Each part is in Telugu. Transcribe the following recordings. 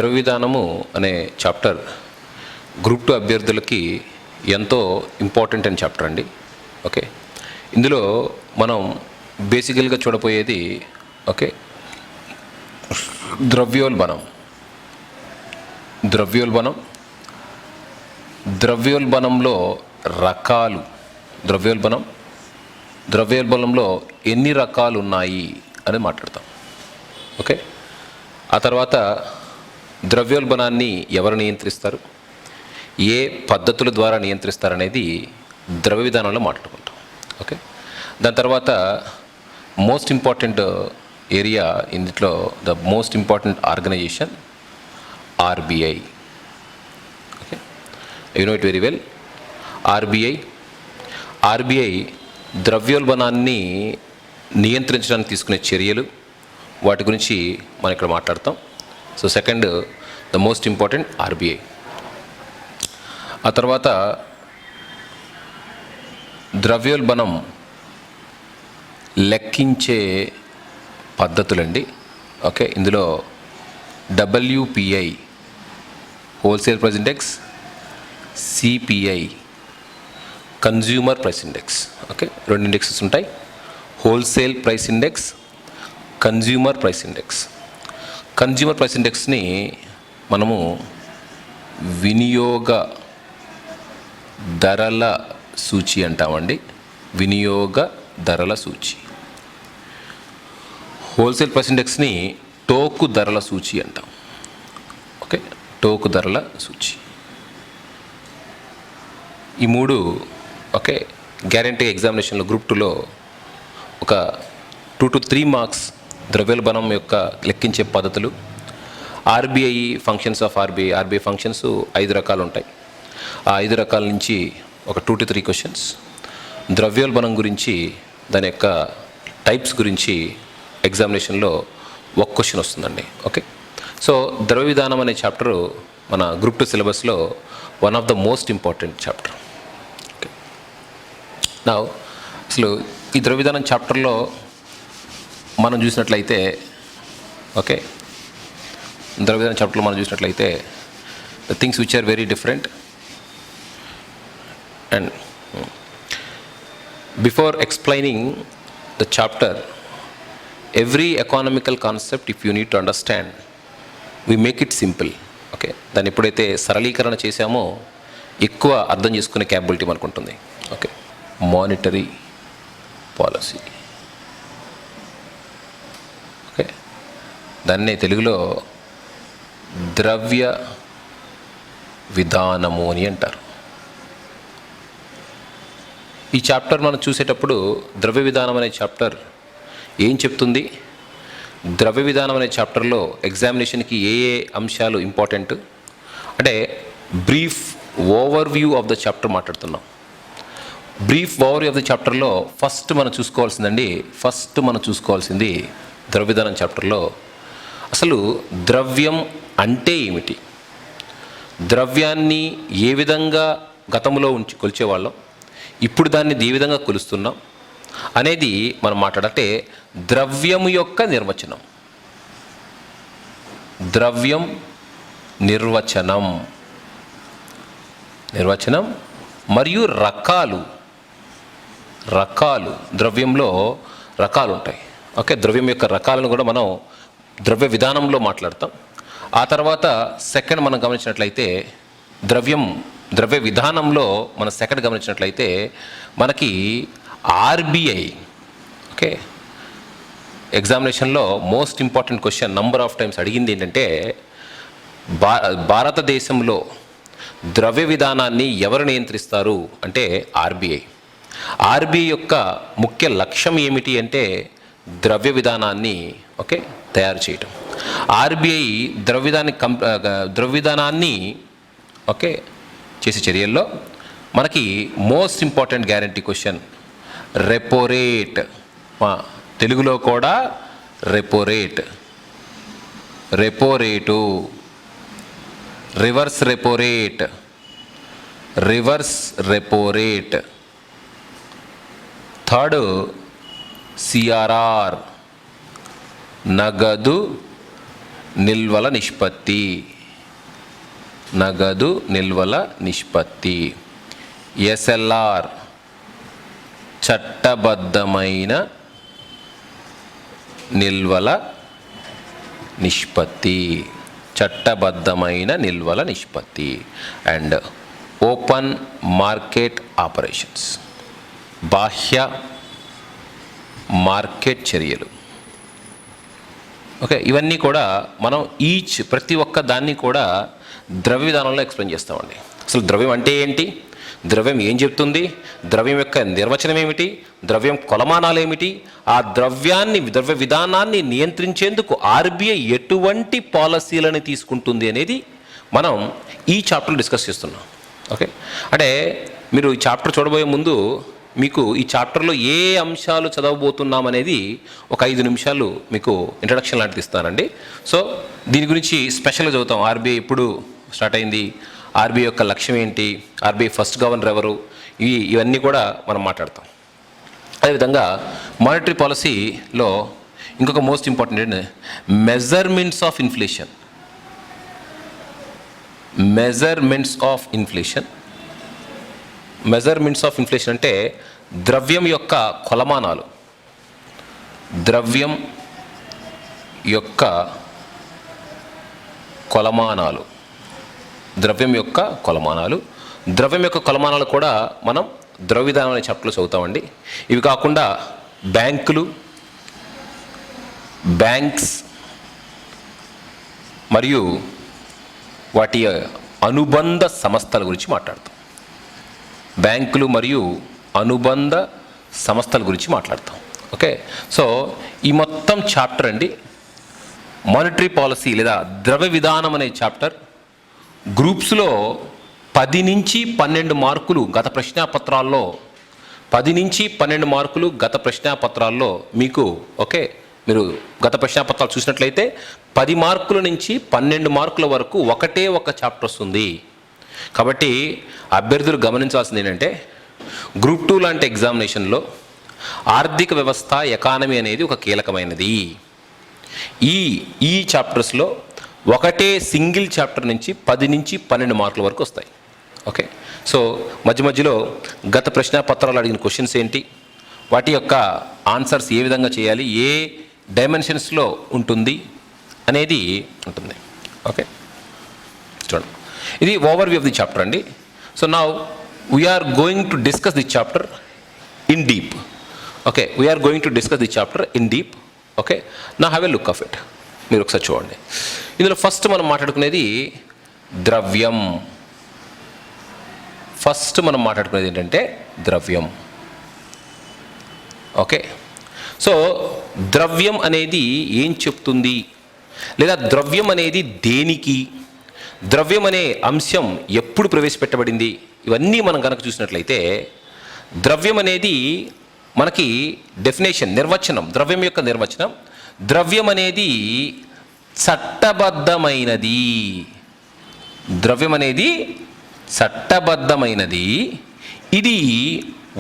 ద్రవ్య విధానము అనే చాప్టర్ గ్రూప్ 2 అభ్యర్థులకి ఎంతో ఇంపార్టెంట్ అయిన చాప్టర్ అండి. ఓకే, ఇందులో మనం బేసికల్గా చూడబోయేది ఓకే ద్రవ్యోల్బణం. ద్రవ్యోల్బణంలో రకాలు, ద్రవ్యోల్బణంలో ఎన్ని రకాలు ఉన్నాయి అని మాట్లాడతాం. ఓకే, ఆ తర్వాత ద్రవ్యోల్బణాన్ని ఎవరు నియంత్రిస్తారు, ఏ పద్ధతుల ద్వారా నియంత్రిస్తారనేది ద్రవ్య విధానంలో మాట్లాడుకుంటాం. ఓకే, దాని తర్వాత మోస్ట్ ఇంపార్టెంట్ ఏరియా ఇందులో the most important organisation RBI. Okay, you know it very well. RBI ద్రవ్యోల్బణాన్ని నియంత్రించడానికి తీసుకునే చర్యలు, వాటి గురించి మనం ఇక్కడ మాట్లాడతాం. So second the most important RBI. ఆ తర్వాత ద్రవ్యోల్బణం లెక్కించే పద్ధతులండి. ఓకే, ఇందులో WPI wholesale price index, CPI consumer price index. Okay, రెండు ఇండెక్సెస్ ఉంటాయి, wholesale price index, consumer price index. Consumer price ఇండెక్స్ని మనము వినియోగ ధరల సూచి అంటామండి. వినియోగ ధరల సూచి. హోల్సేల్ ప్రైస్ ఇండెక్స్ని టోకు ధరల సూచి అంటాం. ఓకే, టోకు ధరల సూచి. ఈ మూడు ఓకే గ్యారంటీ ఎగ్జామినేషన్లో గ్రూప్ 2లో ఒక 2 to 3 మార్క్స్ ద్రవ్యోల్బణం యొక్క లెక్కించే పద్ధతులు. RBI functions of RBI functions 5 రకాలు ఉంటాయి. ఆ 5 రకాల నుంచి ఒక 2 to 3 క్వశ్చన్స్. ద్రవ్యోల్బణం గురించి, దాని యొక్క టైప్స్ గురించి ఎగ్జామినేషన్లో ఒక క్వశ్చన్ వస్తుందండి. ఓకే, సో ద్రవ్య విధానం అనే చాప్టరు మన గ్రూప్ 2 సిలబస్లో one of the most important chapter. Okay, నా అసలు ఈ ద్రవ్య విధానం చాప్టర్లో మనం చూసినట్లయితే ఓకే ద్రవ్య విధానం చాప్టర్లో మనం చూసినట్లయితే the things which are very different. And before explaining the chapter, every economical concept if you need to understand, we make it simple. Okay, దాన్ని ఎప్పుడైతే సరళీకరణ చేశామో ఎక్కువ అర్థం చేసుకునే క్యాపబిలిటీ మనకు ఉంటుంది. Okay, monetary policy. ఓకే, దాన్నే తెలుగులో ద్రవ్య విధానము అని అంటారు. ఈ చాప్టర్ మనం చూసేటప్పుడు ద్రవ్య విధానం అనే చాప్టర్ ఏం చెప్తుంది, ద్రవ్య విధానం అనే చాప్టర్లో ఎగ్జామినేషన్కి ఏ ఏ అంశాలు ఇంపార్టెంట్ అంటే brief overview of the chapter మాట్లాడుతున్నాం. Brief overview of the చాప్టర్లో ఫస్ట్ మనం చూసుకోవాల్సింది ద్రవ్య విధానం చాప్టర్లో అసలు ద్రవ్యం అంటే ఏమిటి, ద్రవ్యాన్ని ఏ విధంగా గతంలో కొలిచేవాళ్ళం, ఇప్పుడు దాన్ని ఏ విధంగా కొలుస్తున్నాం అనేది మనం మాట్లాడాలంటే ద్రవ్యం యొక్క నిర్వచనం. ద్రవ్యం నిర్వచనం మరియు రకాలు. ద్రవ్యంలో రకాలు ఉంటాయి. ఓకే, ద్రవ్యం యొక్క రకాలను కూడా మనం ద్రవ్య విధానంలో మాట్లాడతాం. ఆ తర్వాత సెకండ్ మనం గమనించినట్లయితే ద్రవ్య విధానంలో మనం సెకండ్ గమనించినట్లయితే మనకి ఆర్బీఐ. ఓకే, ఎగ్జామినేషన్లో most important question number of times అడిగింది ఏంటంటే భారతదేశంలో ద్రవ్య విధానాన్ని ఎవరు నియంత్రిస్తారు అంటే ఆర్బీఐ. ఆర్బీఐ యొక్క ముఖ్య లక్ష్యం ఏమిటి అంటే ద్రవ్య విధానాన్ని ఓకే తయారు చేయటం. ఆర్బీఐ ద్రవ్య విధానాన్ని ఓకే చేసే చర్యల్లో మనకి most important guarantee question repo rate. తెలుగులో కూడా repo rate, reverse repo rate. Third CRR, నగదు నిల్వల నిష్పత్తి. నగదు నిల్వల నిష్పత్తి. ఎస్ఎల్ఆర్ చట్టబద్ధమైన నిల్వల నిష్పత్తి. చట్టబద్ధమైన నిల్వల నిష్పత్తి. అండ్ ఓపెన్ మార్కెట్ ఆపరేషన్స్, బాహ్య మార్కెట్ చర్యలు. ఓకే, ఇవన్నీ కూడా మనం ప్రతి ఒక్క దాన్ని కూడా ద్రవ్య విధానంలో ఎక్స్ప్లెయిన్ చేస్తామండి. అసలు ద్రవ్యం అంటే ఏంటి, ద్రవ్యం ఏం చెప్తుంది, ద్రవ్యం యొక్క నిర్వచనం ఏమిటి, ద్రవ్యం కొలమానాలు ఏమిటి, ఆ ద్రవ్య విధానాన్ని నియంత్రించేందుకు ఆర్బీఐ ఎటువంటి పాలసీలను తీసుకుంటుంది అనేది మనం ఈ చాప్టర్లో డిస్కస్ చేస్తున్నాం. ఓకే, అంటే మీరు ఈ చాప్టర్ చూడబోయే ముందు మీకు ఈ చాప్టర్లో ఏ అంశాలు చదవబోతున్నాం అనేది ఒక 5 నిమిషాలు మీకు ఇంట్రడక్షన్ లాంటిది ఇస్తానండి. సో దీని గురించి స్పెషల్గా చదువుతాం. ఆర్బీఐ ఎప్పుడు స్టార్ట్ అయింది, ఆర్బీఐ యొక్క లక్ష్యం ఏంటి, ఆర్బీఐ ఫస్ట్ గవర్నర్ ఎవరు, ఇవన్నీ కూడా మనం మాట్లాడతాం. అదేవిధంగా మానిటరీ పాలసీలో ఇంకొక మోస్ట్ ఇంపార్టెంట్ ఏంటంటే measurements of inflation. Measurements of inflation అంటే ద్రవ్యం యొక్క కొలమానాలు. ద్రవ్యం యొక్క కొలమానాలు కూడా మనం ద్రవ్య విధానం అనే చాప్టర్లో చదువుతామండి. ఇవి కాకుండా బ్యాంక్స్ మరియు వాటి అనుబంధ సంస్థల గురించి మాట్లాడతాం. బ్యాంకులు మరియు అనుబంధ సంస్థల గురించి మాట్లాడతాం. ఓకే, సో ఈ మొత్తం చాప్టర్ అండి మానిటరీ పాలసీ లేదా ద్రవ్య విధానం అనే చాప్టర్ గ్రూప్స్లో 10 నుంచి 12 మార్కులు గత ప్రశ్నాపత్రాల్లో 10 నుంచి 12 మార్కులు గత ప్రశ్నాపత్రాల్లో మీకు. ఓకే, మీరు గత ప్రశ్నాపత్రాలు చూసినట్లయితే 10 మార్కుల నుంచి 12 మార్కుల వరకు ఒకటే ఒక చాప్టర్ వస్తుంది. కాబట్టి అభ్యర్థులు గమనించాల్సింది ఏంటంటే గ్రూప్ 2 లాంటి ఎగ్జామినేషన్లో ఆర్థిక వ్యవస్థ, ఎకానమీ అనేది ఒక కీలకమైనది. ఈ చాప్టర్స్లో ఒకటే సింగిల్ చాప్టర్ నుంచి 10 నుంచి 12 మార్కుల వరకు వస్తాయి. ఓకే, సో మధ్యలో గత ప్రశ్నాపత్రాలు అడిగిన క్వశ్చన్స్ ఏంటి, వాటి యొక్క ఆన్సర్స్ ఏ విధంగా చేయాలి, ఏ డైమెన్షన్స్లో ఉంటుంది అనేది ఉంటుంది. ఓకే, చూడండి, ఇది ఓవర్వ్యూ ఆఫ్ ది చాప్టర్ అండి. So now we are going to discuss the chapter in deep. Okay, we are going to discuss the chapter in deep. Okay, నా have a look of it. మీరు ఒకసారి చూడండి. ఇందులో ఫస్ట్ మనం మాట్లాడుకునేది ద్రవ్యం. ఏంటంటే ద్రవ్యం. ఓకే, సో ద్రవ్యం అనేది ఏం చెప్తుంది, లేదా ద్రవ్యం అనేది దేనికి, ద్రవ్యం అనే అంశం ఎప్పుడు ప్రవేశపెట్టబడింది, ఇవన్నీ మనం కనుక చూసినట్లయితే ద్రవ్యం అనేది మనకి నిర్వచనం, ద్రవ్యం యొక్క నిర్వచనం, ద్రవ్యం అనేది చట్టబద్ధమైనది. ద్రవ్యం అనేది చట్టబద్ధమైనది. ఇది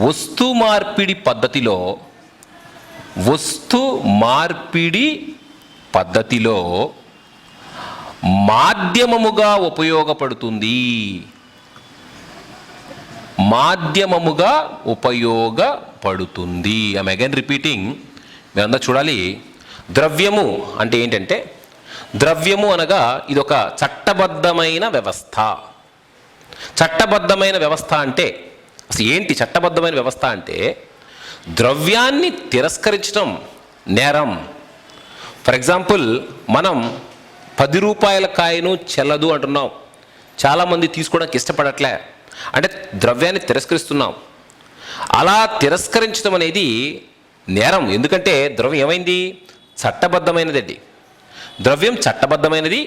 వస్తు మార్పిడి పద్ధతిలో మాధ్యమముగా ఉపయోగపడుతుంది. ఐఎమ్ అగైన్ రిపీటింగ్, మీరందరూ చూడాలి. ద్రవ్యము అంటే ఏంటంటే, ద్రవ్యము అనగా ఇదొక చట్టబద్ధమైన వ్యవస్థ. చట్టబద్ధమైన వ్యవస్థ అంటే అసలు ఏంటి? చట్టబద్ధమైన వ్యవస్థ అంటే ద్రవ్యాన్ని తిరస్కరించడం నేరం. ఫర్ ఎగ్జాంపుల్, మనం 10 రూపాయల కాయను చెల్లదు అంటున్నాం. చాలామంది తీసుకోవడానికి ఇష్టపడట్లే, అంటే ద్రవ్యాన్ని తిరస్కరిస్తున్నాం. అలా తిరస్కరించడం అనేది నేరం. ఎందుకంటే ద్రవ్యం ఏమైంది? చట్టబద్ధమైనది. ద్రవ్యం చట్టబద్ధమైనది.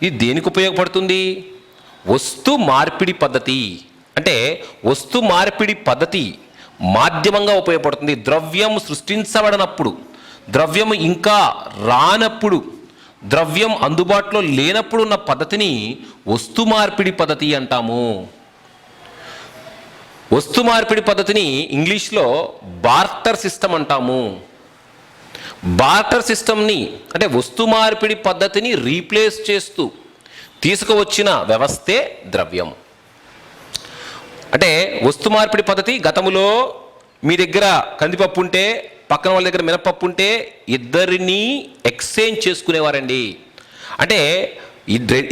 ఇది దేనికి ఉపయోగపడుతుంది? వస్తు మార్పిడి పద్ధతి. అంటే వస్తు మార్పిడి పద్ధతి మాధ్యమంగా ఉపయోగపడుతుంది. ద్రవ్యం సృష్టించబడినప్పుడు, ద్రవ్యం ఇంకా రానప్పుడు, ద్రవ్యం అందుబాటులో లేనప్పుడు ఉన్న పద్ధతిని వస్తు మార్పిడి పద్ధతి అంటాము. వస్తు మార్పిడి పద్ధతిని ఇంగ్లీష్లో బార్టర్ సిస్టమ్ అంటాము. బార్టర్ సిస్టమ్ని అంటే వస్తు మార్పిడి పద్ధతిని రీప్లేస్ చేస్తూ, తీసుకువచ్చిన వ్యవస్థే ద్రవ్యం. అంటే వస్తు మార్పిడి పద్ధతి గతంలో మీ దగ్గర కందిపప్పు ఉంటే పక్కన వాళ్ళ దగ్గర మినపప్పు ఉంటే ఇద్దరిని ఎక్స్చేంజ్ చేసుకునేవారండి. అంటే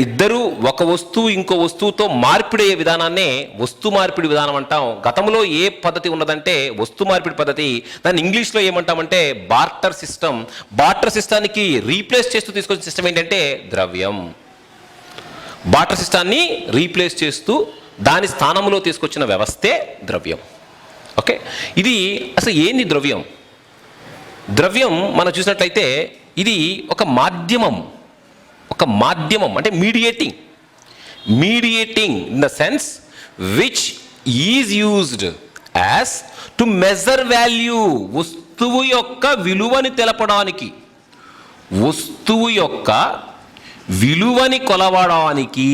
ఇద్దరు ఒక వస్తువు ఇంకో వస్తువుతో మార్పిడి అయ్యే విధానాన్నే వస్తు మార్పిడి విధానం అంటాం. గతంలో ఏ పద్ధతి ఉన్నదంటే వస్తు మార్పిడి పద్ధతి. దాన్ని ఇంగ్లీష్లో ఏమంటామంటే బార్టర్ సిస్టమ్. బార్టర్ సిస్టానికి రీప్లేస్ చేస్తూ తీసుకొచ్చిన సిస్టమ్ ఏంటంటే ద్రవ్యం. బార్టర్ సిస్టాన్ని రీప్లేస్ చేస్తూ దాని స్థానంలో తీసుకొచ్చిన వ్యవస్థే ద్రవ్యం. ఓకే, ఇది అసలు ఏంది ద్రవ్యం? ద్రవ్యం మనం చూసినట్లయితే ఇది ఒక మాధ్యమం. ఒక మాధ్యమం అంటే mediating in the sense which is used as to measure value. వస్తువు యొక్క విలువని తెలపడానికి, వస్తువు యొక్క విలువని కొలవడానికి,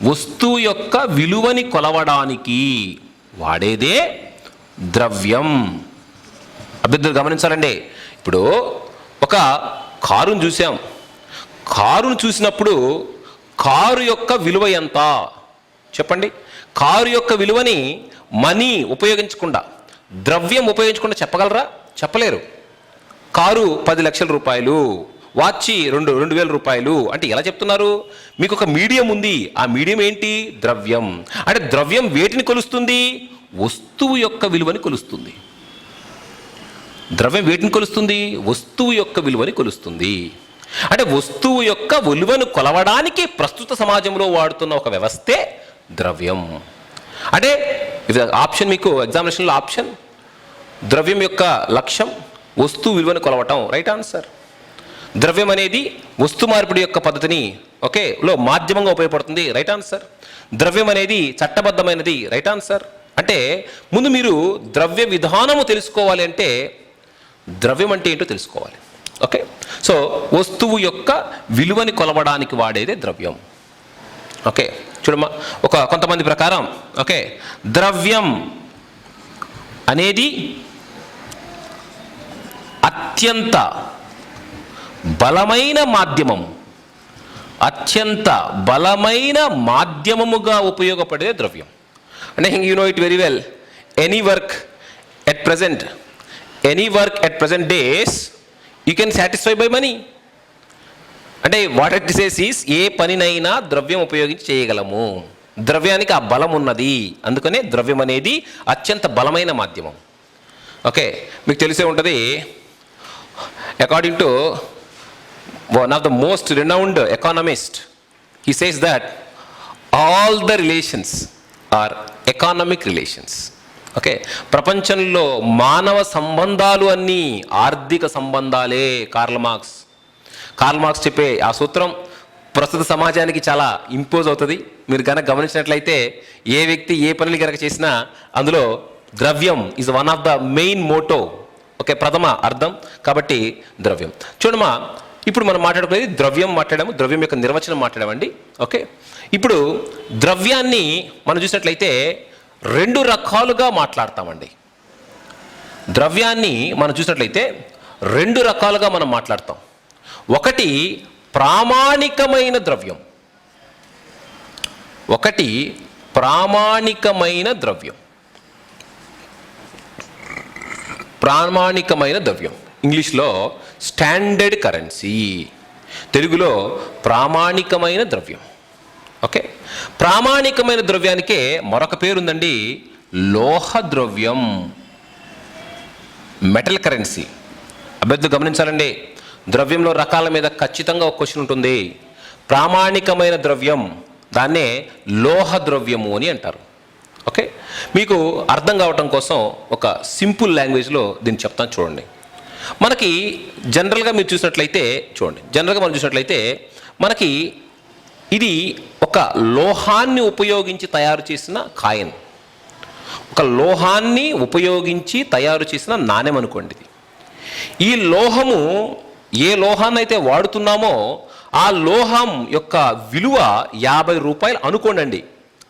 వస్తువు యొక్క విలువని కొలవడానికి వాడేదే ద్రవ్యం. అభ్యర్థులు గమనించాలండి. ఇప్పుడు ఒక కారును చూసాం. కారును చూసినప్పుడు కారు యొక్క విలువ ఎంత చెప్పండి? కారు యొక్క విలువని మనీ ఉపయోగించకుండా, ద్రవ్యం ఉపయోగించకుండా చెప్పగలరా? చెప్పలేరు. కారు 10 లక్షల రూపాయలు, వాచి 2,000 రూపాయలు అంటే ఎలా చెప్తున్నారు? మీకు ఒక మీడియం ఉంది. ఆ మీడియం ఏంటి? ద్రవ్యం. అంటే ద్రవ్యం వేటిని కొలుస్తుంది? వస్తువు యొక్క విలువని కొలుస్తుంది. ద్రవ్యం వేటిని కొలుస్తుంది? వస్తువు యొక్క విలువని కొలుస్తుంది. అంటే వస్తువు యొక్క విలువను కొలవడానికి ప్రస్తుత సమాజంలో వాడుతున్న ఒక వ్యవస్థే ద్రవ్యం. అంటే ఆప్షన్ మీకు ఎగ్జామినేషన్లో ఆప్షన్, ద్రవ్యం యొక్క లక్ష్యం వస్తువు విలువను కొలవటం. Right answer. ద్రవ్యం అనేది వస్తు మార్పిడి యొక్క పద్ధతిని లో మాధ్యమంగా ఉపయోగపడుతుంది. Right answer. ద్రవ్యం అనేది చట్టబద్ధమైనది. Right answer. అంటే ముందు మీరు ద్రవ్య విధానము తెలుసుకోవాలి అంటే ద్రవ్యం అంటే ఏంటో తెలుసుకోవాలి. ఓకే, సో వస్తువు యొక్క విలువని కొలవడానికి వాడేదే ద్రవ్యం. ఓకే, చూడమ్మా, కొంతమంది ప్రకారం ద్రవ్యం అనేది అత్యంత బలమైన మాధ్యమం, అత్యంత బలమైన మాధ్యమముగా ఉపయోగపడే ద్రవ్యం. అంటే you know it very well. Any work at present days you can satisfy by money. అంటే వాట్ ఇట్ సేస్ ఈస్ ఏ పనినైనా ద్రవ్యం ఉపయోగించి చేయగలము. ద్రవ్యానికి ఆ బలం ఉన్నది. అందుకనే ద్రవ్యం అనేది అత్యంత బలమైన మాధ్యమం. ఓకే, మీకు తెలిసే ఉంటుంది, according to one of the most renowned economist, he says that all the relations are economic relations. Okay, ప్రపంచంలో మానవ సంబంధాలు అన్నీ ఆర్థిక సంబంధాలే. కార్ల్ మార్క్స్ చెప్పే ఆ సూత్రం ప్రస్తుత సమాజానికి చాలా ఇంపోజ్ అవుతుంది. మీరు కనుక గమనించినట్లయితే ఏ వ్యక్తి ఏ పనులు కనుక చేసినా అందులో ద్రవ్యం is one of the main motto. Okay, ప్రథమ అర్థం. కాబట్టి ద్రవ్యం. చూడమ్మా, ఇప్పుడు మనం మాట్లాడుకునేది ద్రవ్యం మాట్లాడాము, ద్రవ్యం యొక్క నిర్వచనం మాట్లాడామండి. ఓకే, ఇప్పుడు ద్రవ్యాన్ని మనం చూసినట్లయితే 2 రకాలుగా మాట్లాడతామండి. ద్రవ్యాన్ని మనం చూసినట్లయితే 2 రకాలుగా మనం మాట్లాడతాం. ఒకటి ప్రామాణికమైన ద్రవ్యం, ఒకటి ప్రామాణికమైన ద్రవ్యం. ప్రామాణికమైన ద్రవ్యం ఇంగ్లీష్లో స్టాండర్డ్ కరెన్సీ, తెలుగులో ప్రామాణికమైన ద్రవ్యం. ఓకే, ప్రామాణికమైన ద్రవ్యానికే మరొక పేరు ఉందండి, లోహ ద్రవ్యం, మెటల్ కరెన్సీ. అభ్యర్థులు గమనించాలండి, ద్రవ్యంలో రకాల మీద ఖచ్చితంగా ఒక క్వశ్చన్ ఉంటుంది. ప్రామాణికమైన ద్రవ్యం దాన్నే లోహ ద్రవ్యము అని అంటారు. ఓకే, మీకు అర్థం కావటం కోసం ఒక సింపుల్ లాంగ్వేజ్లో దీన్ని చెప్తాను చూడండి. మనకి జనరల్గా మీరు చూసినట్లయితే చూడండి, జనరల్గా మనం చూసినట్లయితే మనకి ఇది ఒక లోహాన్ని ఉపయోగించి తయారు చేసిన కాయిన్, ఒక లోహాన్ని ఉపయోగించి తయారు చేసిన నాణెం అనుకోండి. ఈ లోహము ఏ లోహాన్ని అయితే వాడుతున్నామో ఆ లోహం యొక్క విలువ 50 రూపాయలు అనుకోండి.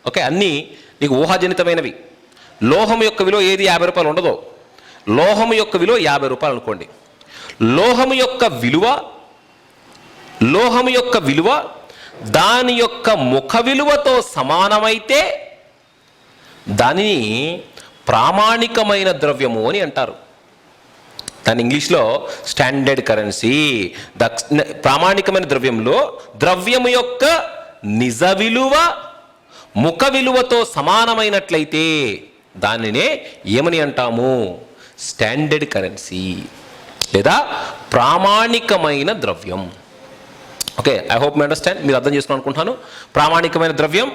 ఓకే, అన్నీ నీకు ఊహాజనితమైనవి. లోహం యొక్క విలువ ఏది 50 రూపాయలు ఉండదో, లోహం యొక్క విలువ 50 రూపాయలు అనుకోండి. లోహం యొక్క విలువ దాని యొక్క ముఖ విలువతో సమానమైతే దానిని ప్రామాణికమైన ద్రవ్యము అని అంటారు. దాని ఇంగ్లీష్లో స్టాండర్డ్ కరెన్సీ. ప్రామాణికమైన ద్రవ్యంలో ద్రవ్యము యొక్క నిజ విలువ ముఖ విలువతో సమానమైనట్లయితే దానినే ఏమని అంటాము? స్టాండర్డ్ కరెన్సీ లేదా ప్రామాణికమైన ద్రవ్యం. Okay, I hope me understand. మీరు అర్థం చేసుకుని అనుకుంటున్నాను. ప్రామాణికమైన ద్రవ్యం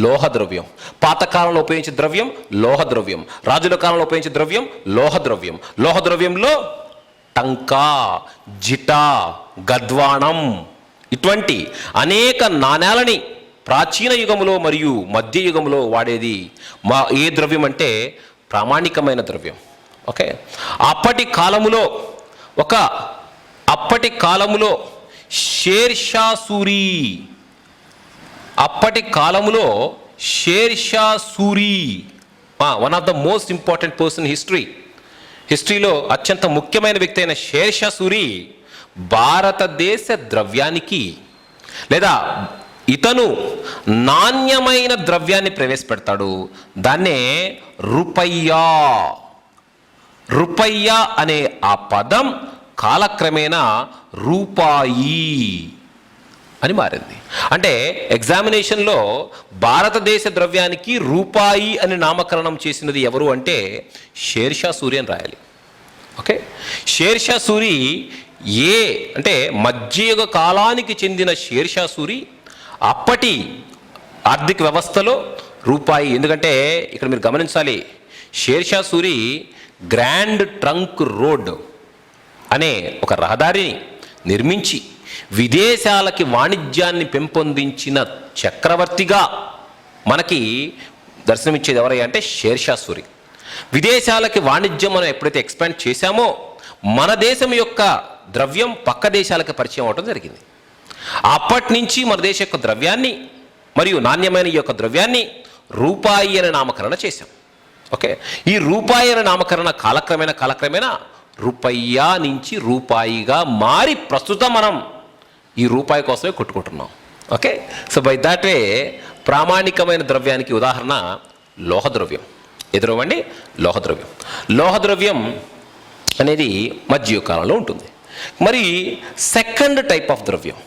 లోహ ద్రవ్యం. పాతకాలంలో ఉపయోగించే ద్రవ్యం లోహ ద్రవ్యం. రాజుల కాలంలో ఉపయోగించే ద్రవ్యం లోహ ద్రవ్యం. లోహ ద్రవ్యంలో టంకా, జిటా, గద్వాణం ఇటువంటి అనేక నాణేలని ప్రాచీన యుగములో మరియు మధ్య యుగములో వాడేది ఏ ద్రవ్యం అంటే ప్రామాణికమైన ద్రవ్యం. ఓకే, అప్పటి కాలములో Shershah Suri one of the most important person హిస్టరీలో అత్యంత ముఖ్యమైన వ్యక్తి అయిన షేర్షా సూరి భారతదేశ ద్రవ్యానికి లేదా ఇతను నాణ్యమైన ద్రవ్యాన్ని ప్రవేశపెడతాడు. దాన్నే రూపయ్యా అనే ఆ పదం కాలక్రమేణా రూపాయి అని మారింది. అంటే ఎగ్జామినేషన్లో భారతదేశ ద్రవ్యానికి రూపాయి అని నామకరణం చేసినది ఎవరు అంటే షేర్షా సూరి అని రాయాలి. ఓకే, షేర్షా సూరి అంటే మధ్యయుగ కాలానికి చెందిన షేర్షా సూరి అప్పటి ఆర్థిక వ్యవస్థలో రూపాయి. ఎందుకంటే ఇక్కడ మీరు గమనించాలి, Shershah Suri grand trunk road అనే ఒక రహదారిని నిర్మించి విదేశాలకి వాణిజ్యాన్ని పెంపొందించిన చక్రవర్తిగా మనకి దర్శనమిచ్చేది ఎవరయ్యా అంటే షేర్షా సూరి. విదేశాలకి వాణిజ్యం మనం ఎప్పుడైతే ఎక్స్పాండ్ చేశామో మన దేశం యొక్క ద్రవ్యం పక్క దేశాలకు పరిచయం అవడం జరిగింది. అప్పటి నుంచి మన దేశం యొక్క ద్రవ్యాన్ని మరియు నాణ్యమైన ఈ యొక్క ద్రవ్యాన్ని రూపాయి అనే నామకరణ చేశాం. ఓకే, ఈ రూపాయి అనే నామకరణ కాలక్రమేణా రూపయ్యా నుంచి రూపాయిగా మారి ప్రస్తుతం మనం ఈ రూపాయి కోసమే కొట్టుకుంటున్నాం. Okay, so by that way ప్రామాణికమైన ద్రవ్యానికి ఉదాహరణ లోహద్రవ్యం. ఎదురవ్వండి, లోహద్రవ్యం అనేది మధ్యయుగ కాలంలో ఉంటుంది. మరి సెకండ్ టైప్ ఆఫ్ ద్రవ్యం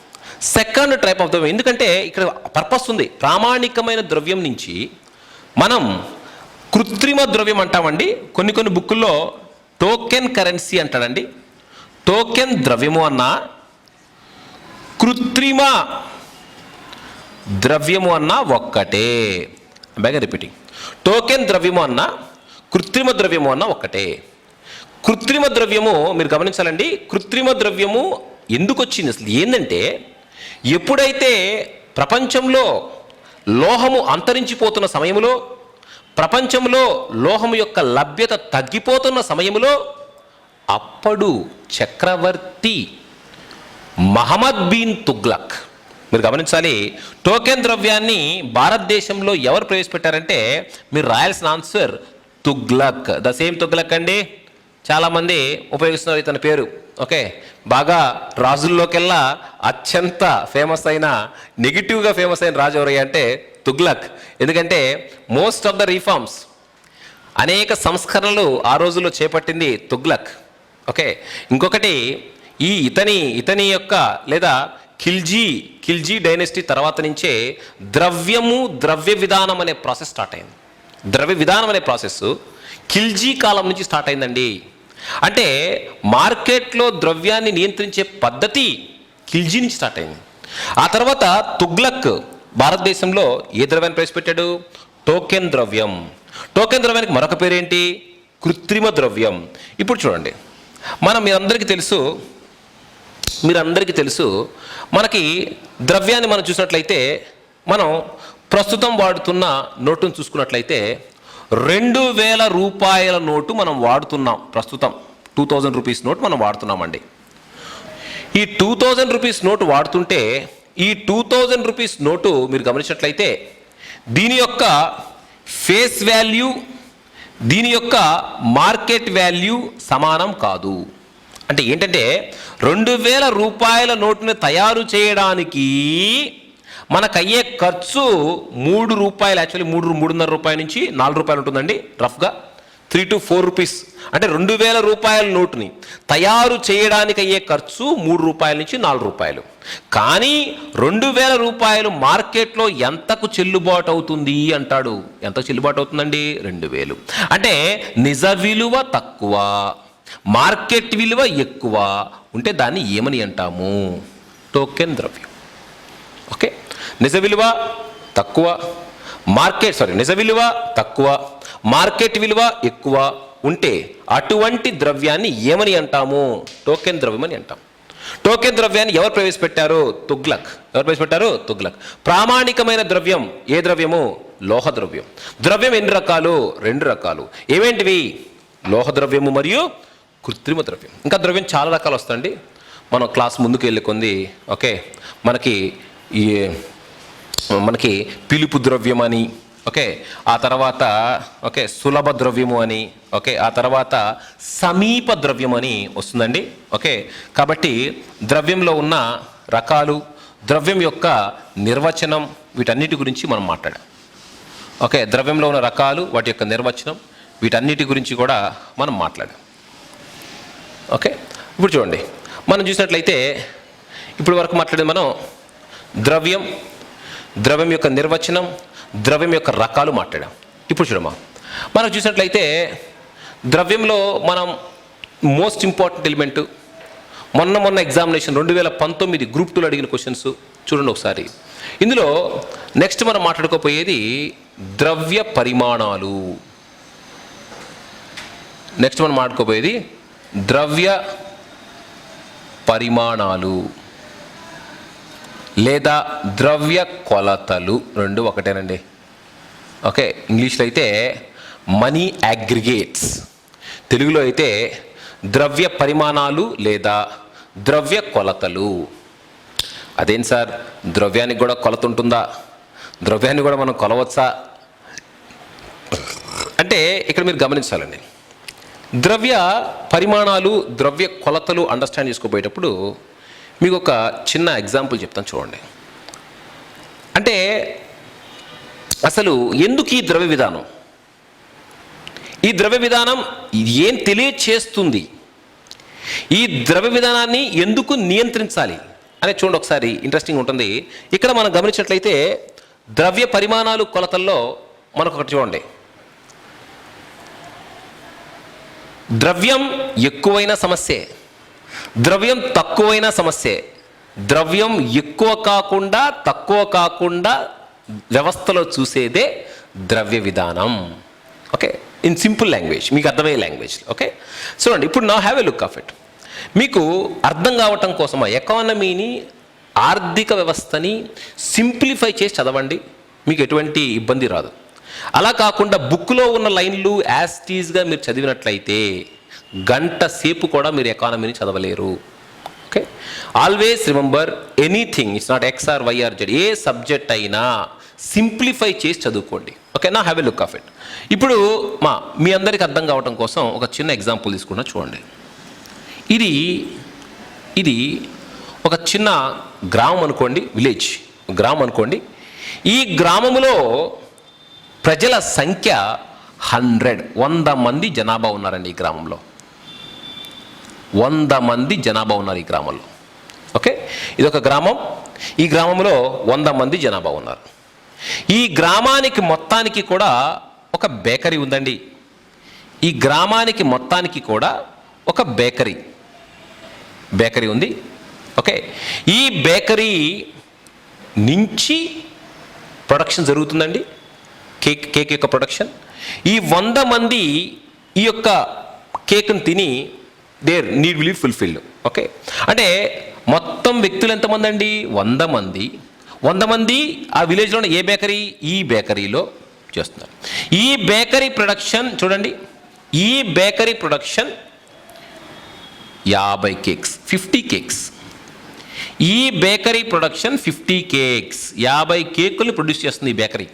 ఎందుకంటే ఇక్కడ పర్పస్ ఉంది. ప్రామాణికమైన ద్రవ్యం నుంచి మనం కృత్రిమ ద్రవ్యం అంటామండి. కొన్ని బుక్కుల్లో టోకెన్ కరెన్సీ అంటాడండి. టోకెన్ ద్రవ్యము అన్నా కృత్రిమ ద్రవ్యము అన్నా ఒక్కటే. బాగా రిపీటింగ్, టోకెన్ ద్రవ్యము అన్నా కృత్రిమ ద్రవ్యము అన్నా ఒక్కటే. కృత్రిమ ద్రవ్యము మీరు గమనించాలండి. కృత్రిమ ద్రవ్యము ఎందుకు వచ్చింది అసలు ఏంటంటే, ఎప్పుడైతే ప్రపంచంలో లోహము అంతరించిపోతున్న సమయంలో, ప్రపంచంలో లోహము యొక్క లభ్యత తగ్గిపోతున్న సమయంలో అప్పుడు చక్రవర్తి మహమ్మద్ బిన్ తుగ్లక్, మీరు గమనించాలి, టోకెన్ ద్రవ్యాన్ని భారతదేశంలో ఎవరు ప్రవేశపెట్టారంటే మీరు రాయాల్సిన answer Tughlaq. The same Tughlaq అండి, చాలామంది ఉపయోగిస్తున్నారు ఇతని పేరు. ఓకే, బాగా రాజుల్లోకెల్లా అత్యంత ఫేమస్ అయిన నెగిటివ్గా ఫేమస్ అయిన రాజు ఎవరయ్యా అంటే తుగ్లక్. ఎందుకంటే మోస్ట్ ఆఫ్ ద రిఫార్మ్స్, అనేక సంస్కరణలు ఆ రోజుల్లో చేపట్టింది తుగ్లక్. ఓకే, ఇంకొకటి ఇతని యొక్క లేదా ఖిల్జీ డైనెస్టీ తర్వాత నుంచే ద్రవ్య విధానం అనే ప్రాసెస్ స్టార్ట్ అయింది. ద్రవ్య విధానం అనే ప్రాసెస్ ఖిల్జీ కాలం నుంచి స్టార్ట్ అయిందండి. అంటే మార్కెట్లో ద్రవ్యాన్ని నియంత్రించే పద్ధతి ఖిల్జీ నుంచి స్టార్ట్ అయింది. ఆ తర్వాత తుగ్లక్ భారతదేశంలో ఏ ద్రవ్యాన్ని ప్రవేశపెట్టాడు? టోకెన్ ద్రవ్యం. టోకెన్ ద్రవ్యానికి మరొక పేరేంటి? కృత్రిమ ద్రవ్యం. ఇప్పుడు చూడండి, మీరందరికీ తెలుసు మనకి ద్రవ్యాన్ని మనం చూసినట్లయితే, మనం ప్రస్తుతం వాడుతున్న నోటును చూసుకున్నట్లయితే 2000 రూపాయల నోటు మనం వాడుతున్నాం. ప్రస్తుతం 2000 రూపీస్ నోట్ మనం వాడుతున్నామండి. ఈ 2000 రూపీస్ నోటు వాడుతుంటే ఈ 2000 రూపీస్ నోటు మీరు గమనించినట్లయితే దీని యొక్క ఫేస్ వాల్యూ, దీని యొక్క మార్కెట్ వాల్యూ సమానం కాదు. అంటే ఏంటంటే 2000 రూపాయల నోటుని తయారు చేయడానికి మనకు అయ్యే ఖర్చు ₹3, యాక్చువల్లీ 3.5 రూపాయల నుంచి ₹4 ఉంటుందండి రఫ్గా. 3 to 4 రూపీస్, అంటే ₹2000 నోటుని తయారు చేయడానికి అయ్యే ఖర్చు ₹3 నుంచి ₹4. కానీ ₹2000 మార్కెట్లో ఎంతకు చెల్లుబాటు అవుతుంది అంటాడు. ఎంత చెల్లుబాటు అవుతుందండి? 2000. అంటే నిజ విలువ తక్కువ, మార్కెట్ విలువ ఎక్కువ ఉంటే దాన్ని ఏమని అంటాము? టోకెన్ ద్రవ్యం. ఓకే, నిజ విలువ తక్కువ, నిజ విలువ తక్కువ, మార్కెట్ విలువ ఎక్కువ ఉంటే అటువంటి ద్రవ్యాన్ని ఏమని అంటాము? టోకెన్ ద్రవ్యం అని అంటాం. టోకెన్ ద్రవ్యాన్ని ఎవరు ప్రవేశపెట్టారు? తుగ్లక్. ఎవరు ప్రవేశపెట్టారు? తుగ్లక్. ప్రామాణికమైన ద్రవ్యం ఏ ద్రవ్యము? లోహ ద్రవ్యం. ద్రవ్యం ఎన్ని రకాలు? 2 రకాలు. ఏమేంటివి? లోహ ద్రవ్యము మరియు కృత్రిమ ద్రవ్యం. ఇంకా ద్రవ్యం చాలా రకాలు వస్తాయండి, మనం క్లాస్ ముందుకు వెళ్ళి కొంది. ఓకే, మనకి పిలుపు ద్రవ్యం అని, ఓకే, ఆ తర్వాత ఓకే సులభ ద్రవ్యము అని, ఓకే, ఆ తర్వాత సమీప ద్రవ్యం అని వస్తుందండి. ఓకే, కాబట్టి ద్రవ్యంలో ఉన్న రకాలు, ద్రవ్యం యొక్క నిర్వచనం, వీటన్నిటి గురించి మనం మాట్లాడాం. ఓకే, ద్రవ్యంలో ఉన్న రకాలు, వాటి యొక్క నిర్వచనం, వీటన్నిటి గురించి కూడా మనం మాట్లాడాం. ఓకే, ఇప్పుడు చూడండి, మనం చూసినట్లయితే ఇప్పుడు వరకు మాట్లాడేది మనం ద్రవ్యం, ద్రవ్యం యొక్క నిర్వచనం, ద్రవ్యం యొక్క రకాలు మాట్లాడాం. ఇప్పుడు చూడమ్మా, మనం చూసినట్లయితే ద్రవ్యంలో మనం మోస్ట్ ఇంపార్టెంట్ ఎలిమెంట్, మొన్న ఎగ్జామినేషన్ 2019 గ్రూప్ 2లో అడిగిన క్వశ్చన్స్ చూడండి ఒకసారి. ఇందులో నెక్స్ట్ మనం మాట్లాడుకోపోయేది ద్రవ్య పరిమాణాలు. నెక్స్ట్ మనం మాట్లాడుకోపోయేది ద్రవ్య పరిమాణాలు లేదా ద్రవ్య కొలతలు. 2 ఒకటేనండి. ఓకే, ఇంగ్లీష్లో అయితే మనీ అగ్రిగేట్స్, తెలుగులో అయితే ద్రవ్య పరిమాణాలు లేదా ద్రవ్య కొలతలు. అదేం సార్, ద్రవ్యానికి కూడా కొలత ఉంటుందా? ద్రవ్యాన్ని కూడా మనం కొలవచ్చా అంటే ఇక్కడ మీరు గమనించాలండి. ద్రవ్య పరిమాణాలు, ద్రవ్య కొలతలు అండర్స్టాండ్ చేసుకోబోయేటప్పుడు మీకు ఒక చిన్న ఎగ్జాంపుల్ చెప్తాను చూడండి. అంటే అసలు ఎందుకు ఈ ద్రవ్య విధానం, ఈ ద్రవ్య విధానం ఏం తెలియచేస్తుంది, ఈ ద్రవ్య విధానాన్ని ఎందుకు నియంత్రించాలి అనేది చూడండి ఒకసారి, ఇంట్రెస్టింగ్ ఉంటుంది. ఇక్కడ మనం గమనించినట్లయితే ద్రవ్య పరిమాణాలు కొలతల్లో మనకు ఒకటి చూడండి, ద్రవ్యం ఎక్కువైన సమస్యే, ద్రవ్యం తక్కువైన సమస్యే, ద్రవ్యం ఎక్కువ కాకుండా తక్కువ కాకుండా వ్యవస్థలో చూసేదే ద్రవ్య విధానం. ఓకే, ఇన్ సింపుల్ లాంగ్వేజ్, మీకు అర్థమయ్యే లాంగ్వేజ్. ఓకే, చూడండి, ఇప్పుడు నా have a look of it. మీకు అర్థం కావటం కోసం ఎకానమీని, ఆర్థిక వ్యవస్థని సింప్లిఫై చేసి చదవండి, మీకు ఎటువంటి ఇబ్బంది రాదు. అలా కాకుండా బుక్లో ఉన్న లైన్లు యాజ్ టీజ్గా మీరు చదివినట్లయితే గంట సేపు కూడా మీరు ఎకానమీని చదవలేరు. Okay, always remember anything, it's not X or Y or Z, ఏ సబ్జెక్ట్ అయినా సింప్లిఫై చేసి చదువుకోండి. ఓకే, నా have a look of it. ఇప్పుడు మీ అందరికి అర్థం కావటం కోసం ఒక చిన్న ఎగ్జాంపుల్ తీసుకున్నా చూడండి. ఇది ఒక చిన్న గ్రామం అనుకోండి, విలేజ్ గ్రామం అనుకోండి. ఈ గ్రామంలో ప్రజల సంఖ్య 100 మంది జనాభా ఉన్నారండి ఈ గ్రామంలో. 100 మంది జనాభా ఉన్నారు ఈ గ్రామంలో. ఓకే, ఇది ఒక గ్రామం, ఈ గ్రామంలో 100 మంది జనాభా ఉన్నారు. ఈ గ్రామానికి మొత్తానికి కూడా ఒక బేకరీ ఉందండి. ఈ గ్రామానికి మొత్తానికి కూడా ఒక బేకరీ ఉంది. ఓకే, ఈ బేకరీ నుంచి ప్రొడక్షన్ జరుగుతుందండి, కేక్ యొక్క ప్రొడక్షన్. ఈ 100 మంది ఈ యొక్క కేక్ను తిని there need will be fulfilled. Okay, అంటే మొత్తం వ్యక్తులు ఎంతమంది అండి? 100 మంది. 100 మంది ఆ విలేజ్లో ఏ బేకరీ? ఈ బేకరీలో చేస్తున్నారు. ఈ బేకరీ ప్రొడక్షన్ చూడండి, ఈ బేకరీ ప్రొడక్షన్ 50 కేక్స్, 50 కేక్స్. ఈ బేకరీ ప్రొడక్షన్ 50 కేక్స్, 50 కేకులు ప్రొడ్యూస్ చేస్తుంది ఈ బేకరీ.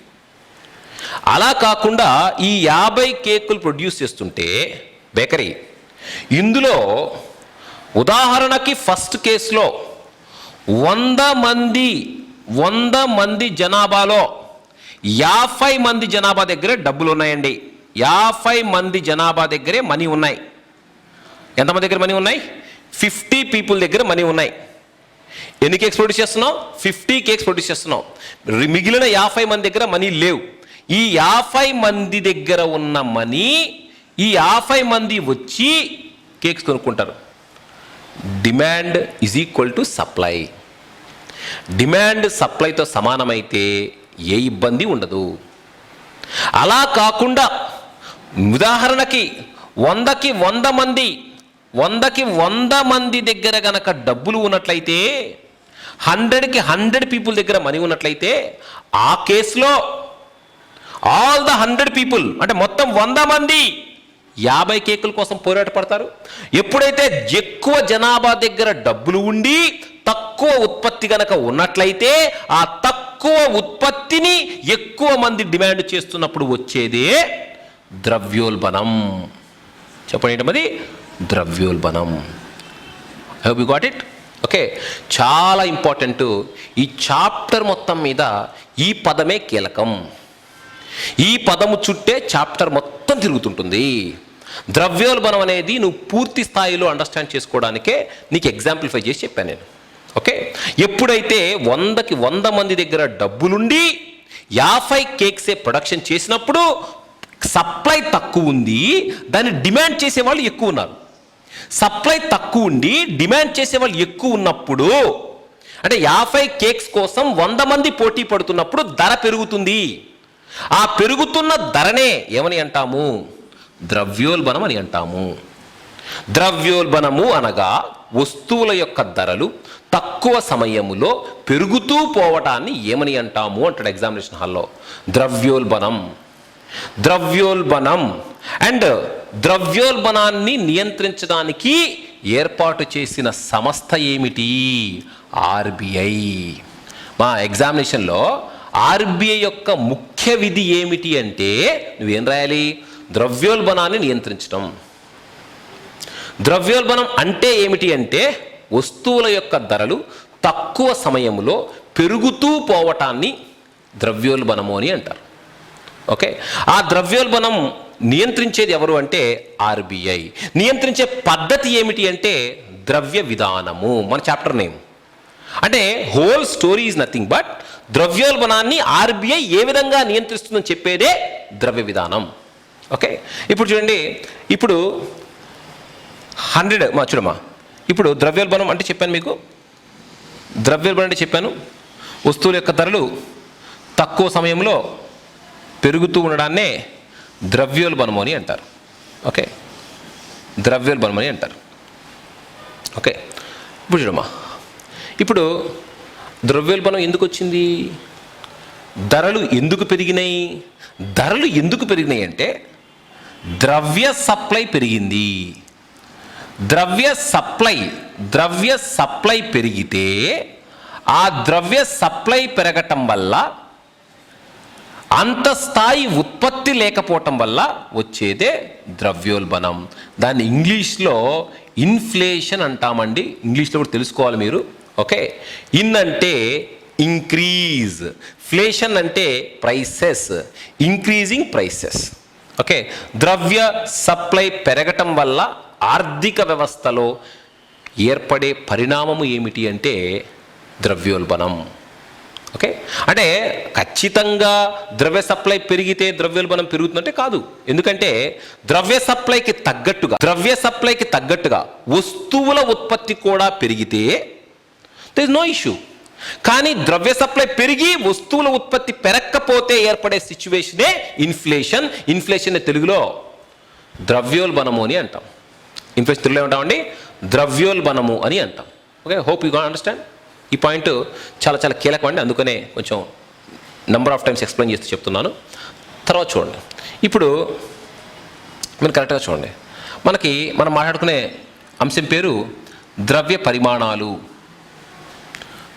అలా కాకుండా ఈ 50 కేకులు ప్రొడ్యూస్ చేస్తుంటే బేకరీ, ఇందులో ఉదాహరణకి ఫస్ట్ కేసులో 100 మంది 100 మంది జనాభాలో 50 మంది జనాభా దగ్గరే డబ్బులు ఉన్నాయండి. 50 మంది జనాభా దగ్గరే మనీ ఉన్నాయి. ఎంతమంది దగ్గర మనీ ఉన్నాయి? 50 పీపుల్ దగ్గర మనీ ఉన్నాయి. ఎన్ని కేక్స్ ప్రొడ్యూస్ చేస్తున్నావు? 50 కేక్స్ ప్రొడ్యూస్ చేస్తున్నావు. మిగిలిన 50 మంది దగ్గర మనీ లేవు. ఈ 50 మంది దగ్గర ఉన్న మనీ ఈ 50 మంది వచ్చి కేక్స్ కొనుక్కుంటారు. Demand is equal to supply. Demand సప్లైతో సమానమైతే ఏ ఇబ్బంది ఉండదు. అలా కాకుండా ఉదాహరణకి 100కి 100 మంది దగ్గర గనక డబ్బులు ఉన్నట్లయితే 100కి 100 పీపుల్ దగ్గర మనీ ఉన్నట్లయితే ఆ కేసులో ఆల్ ద 100 పీపుల్ అంటే మొత్తం 100 మంది 50 కేకుల కోసం పోరాట పడతారు. ఎప్పుడైతే ఎక్కువ జనాభా దగ్గర డబ్బులు ఉండి తక్కువ ఉత్పత్తి గనక ఉన్నట్లయితే ఆ తక్కువ ఉత్పత్తిని ఎక్కువ మంది డిమాండ్ చేస్తున్నప్పుడు వచ్చేదే ద్రవ్యోల్బణం. చెప్పండి ఏంటది? ద్రవ్యోల్బణం. I hope you got it. Okay, చాలా ఇంపార్టెంట్. ఈ చాప్టర్ మొత్తం మీద ఈ పదమే కీలకం. ఈ పదము చుట్టే చాప్టర్ మొత్తం తిరుగుతుంటుంది. ద్రవ్యోల్బణం అనేది నువ్వు పూర్తి స్థాయిలో అండర్స్టాండ్ చేసుకోవడానికే నీకు ఎగ్జాంప్లిఫై చేసి చెప్పాను నేను. ఓకే, ఎప్పుడైతే 100కి 100 మంది దగ్గర డబ్బులుండి 50 కేక్సే ప్రొడక్షన్ చేసినప్పుడు సప్లై తక్కువ ఉంది, దాన్ని డిమాండ్ చేసేవాళ్ళు ఎక్కువ ఉన్నారు. సప్లై తక్కువ ఉండి డిమాండ్ చేసేవాళ్ళు ఎక్కువ ఉన్నప్పుడు అంటే 50 కేక్స్ కోసం 100 మంది పోటీ పడుతున్నప్పుడు ధర పెరుగుతుంది. ఆ పెరుగుతున్న ధరనే ఏమని అంటాము? ద్రవ్యోల్బణం అని అంటాము. ద్రవ్యోల్బణము అనగా వస్తువుల యొక్క ధరలు తక్కువ సమయములో పెరుగుతూ పోవటాన్ని ఏమని అంటాము అంటాడు ఎగ్జామినేషన్ హాల్లో. ద్రవ్యోల్బణం. ద్రవ్యోల్బణం అండ్ ద్రవ్యోల్బణాన్ని నియంత్రించడానికి ఏర్పాటు చేసిన సంస్థ ఏమిటి? ఆర్బిఐ. మా ఎగ్జామినేషన్లో ఆర్బిఐ యొక్క ముఖ్య విధి ఏమిటి అంటే నువ్వేం రాయాలి? ద్రవ్యోల్బణాన్ని నియంత్రించడం. ద్రవ్యోల్బణం అంటే ఏమిటి అంటే వస్తువుల యొక్క ధరలు తక్కువ సమయంలో పెరుగుతూ పోవటాన్ని ద్రవ్యోల్బణము అని అంటారు. ఓకే, ఆ ద్రవ్యోల్బణం నియంత్రించేది ఎవరు అంటే ఆర్బిఐ. నియంత్రించే పద్ధతి ఏమిటి అంటే ద్రవ్య విధానము. మన చాప్టర్ నేమ్ అంటే whole story is nothing but ద్రవ్యోల్బణాన్ని ఆర్బిఐ ఏ విధంగా నియంత్రిస్తుందని చెప్పేదే ద్రవ్య విధానం. ఓకే, ఇప్పుడు చూడండి, ఇప్పుడు 100 చూడమ్మా, ఇప్పుడు ద్రవ్యోల్బణం అంటే చెప్పాను మీకు. ద్రవ్యోల్బణం అంటే చెప్పాను వస్తువుల యొక్క ధరలు తక్కువ సమయంలో పెరుగుతూ ఉండడాన్నే ద్రవ్యోల్బణం అని అంటారు. ఓకే, ద్రవ్యోల్బణం అని అంటారు. ఓకే, ఇప్పుడు చూడమ్మా, ఇప్పుడు ద్రవ్యోల్బణం ఎందుకు వచ్చింది? ధరలు ఎందుకు పెరిగినాయి? ధరలు ఎందుకు పెరిగినాయి అంటే ద్రవ్య సప్లై పెరిగింది. ద్రవ్య సప్లై పెరిగితే ఆ ద్రవ్య సప్లై పెరగటం వల్ల అంత స్థాయి ఉత్పత్తి లేకపోవటం వల్ల వచ్చేదే ద్రవ్యోల్బణం. దాన్ని ఇంగ్లీష్లో ఇన్ఫ్లేషన్ అంటామండి. ఇంగ్లీష్లో కూడా తెలుసుకోవాలి మీరు. ఓకే, ఇన్ అంటే ఇంక్రీజ్, ఫ్లేషన్ అంటే ప్రైసెస్, ఇంక్రీజింగ్ ప్రైసెస్. ఓకే, ద్రవ్య సప్లై పెరగటం వల్ల ఆర్థిక వ్యవస్థలో ఏర్పడే పరిణామము ఏమిటి అంటే ద్రవ్యోల్బణం. ఓకే, అంటే ఖచ్చితంగా ద్రవ్య సప్లై పెరిగితే ద్రవ్యోల్బణం పెరుగుతుందంటే కాదు. ఎందుకంటే ద్రవ్య సప్లైకి తగ్గట్టుగా వస్తువుల ఉత్పత్తి కూడా పెరిగితే దేర్ ఇస్ నో ఇష్యూ. కానీ ద్రవ్య సప్లై పెరిగి వస్తువుల ఉత్పత్తి పెరగకపోతే ఏర్పడే సిచ్యువేషనే ఇన్ఫ్లేషన్. ఇన్ఫ్లేషన్ తెలుగులో ద్రవ్యోల్బణము అని అంటాం. ఇన్ఫ్లేషన్ తెలుగులో ఏమంటామండి? ద్రవ్యోల్బణము అని అంటాం. Okay, hope you got understand. ఈ పాయింట్ చాలా చాలా కీలకం అండి, అందుకనే కొంచెం నెంబర్ ఆఫ్ టైమ్స్ ఎక్స్ప్లెయిన్ చేస్తూ చెప్తున్నాను. తర్వాత చూడండి, ఇప్పుడు మీరు కరెక్ట్గా చూడండి, మనం మాట్లాడుకునే అంశం పేరు ద్రవ్య పరిమాణాలు.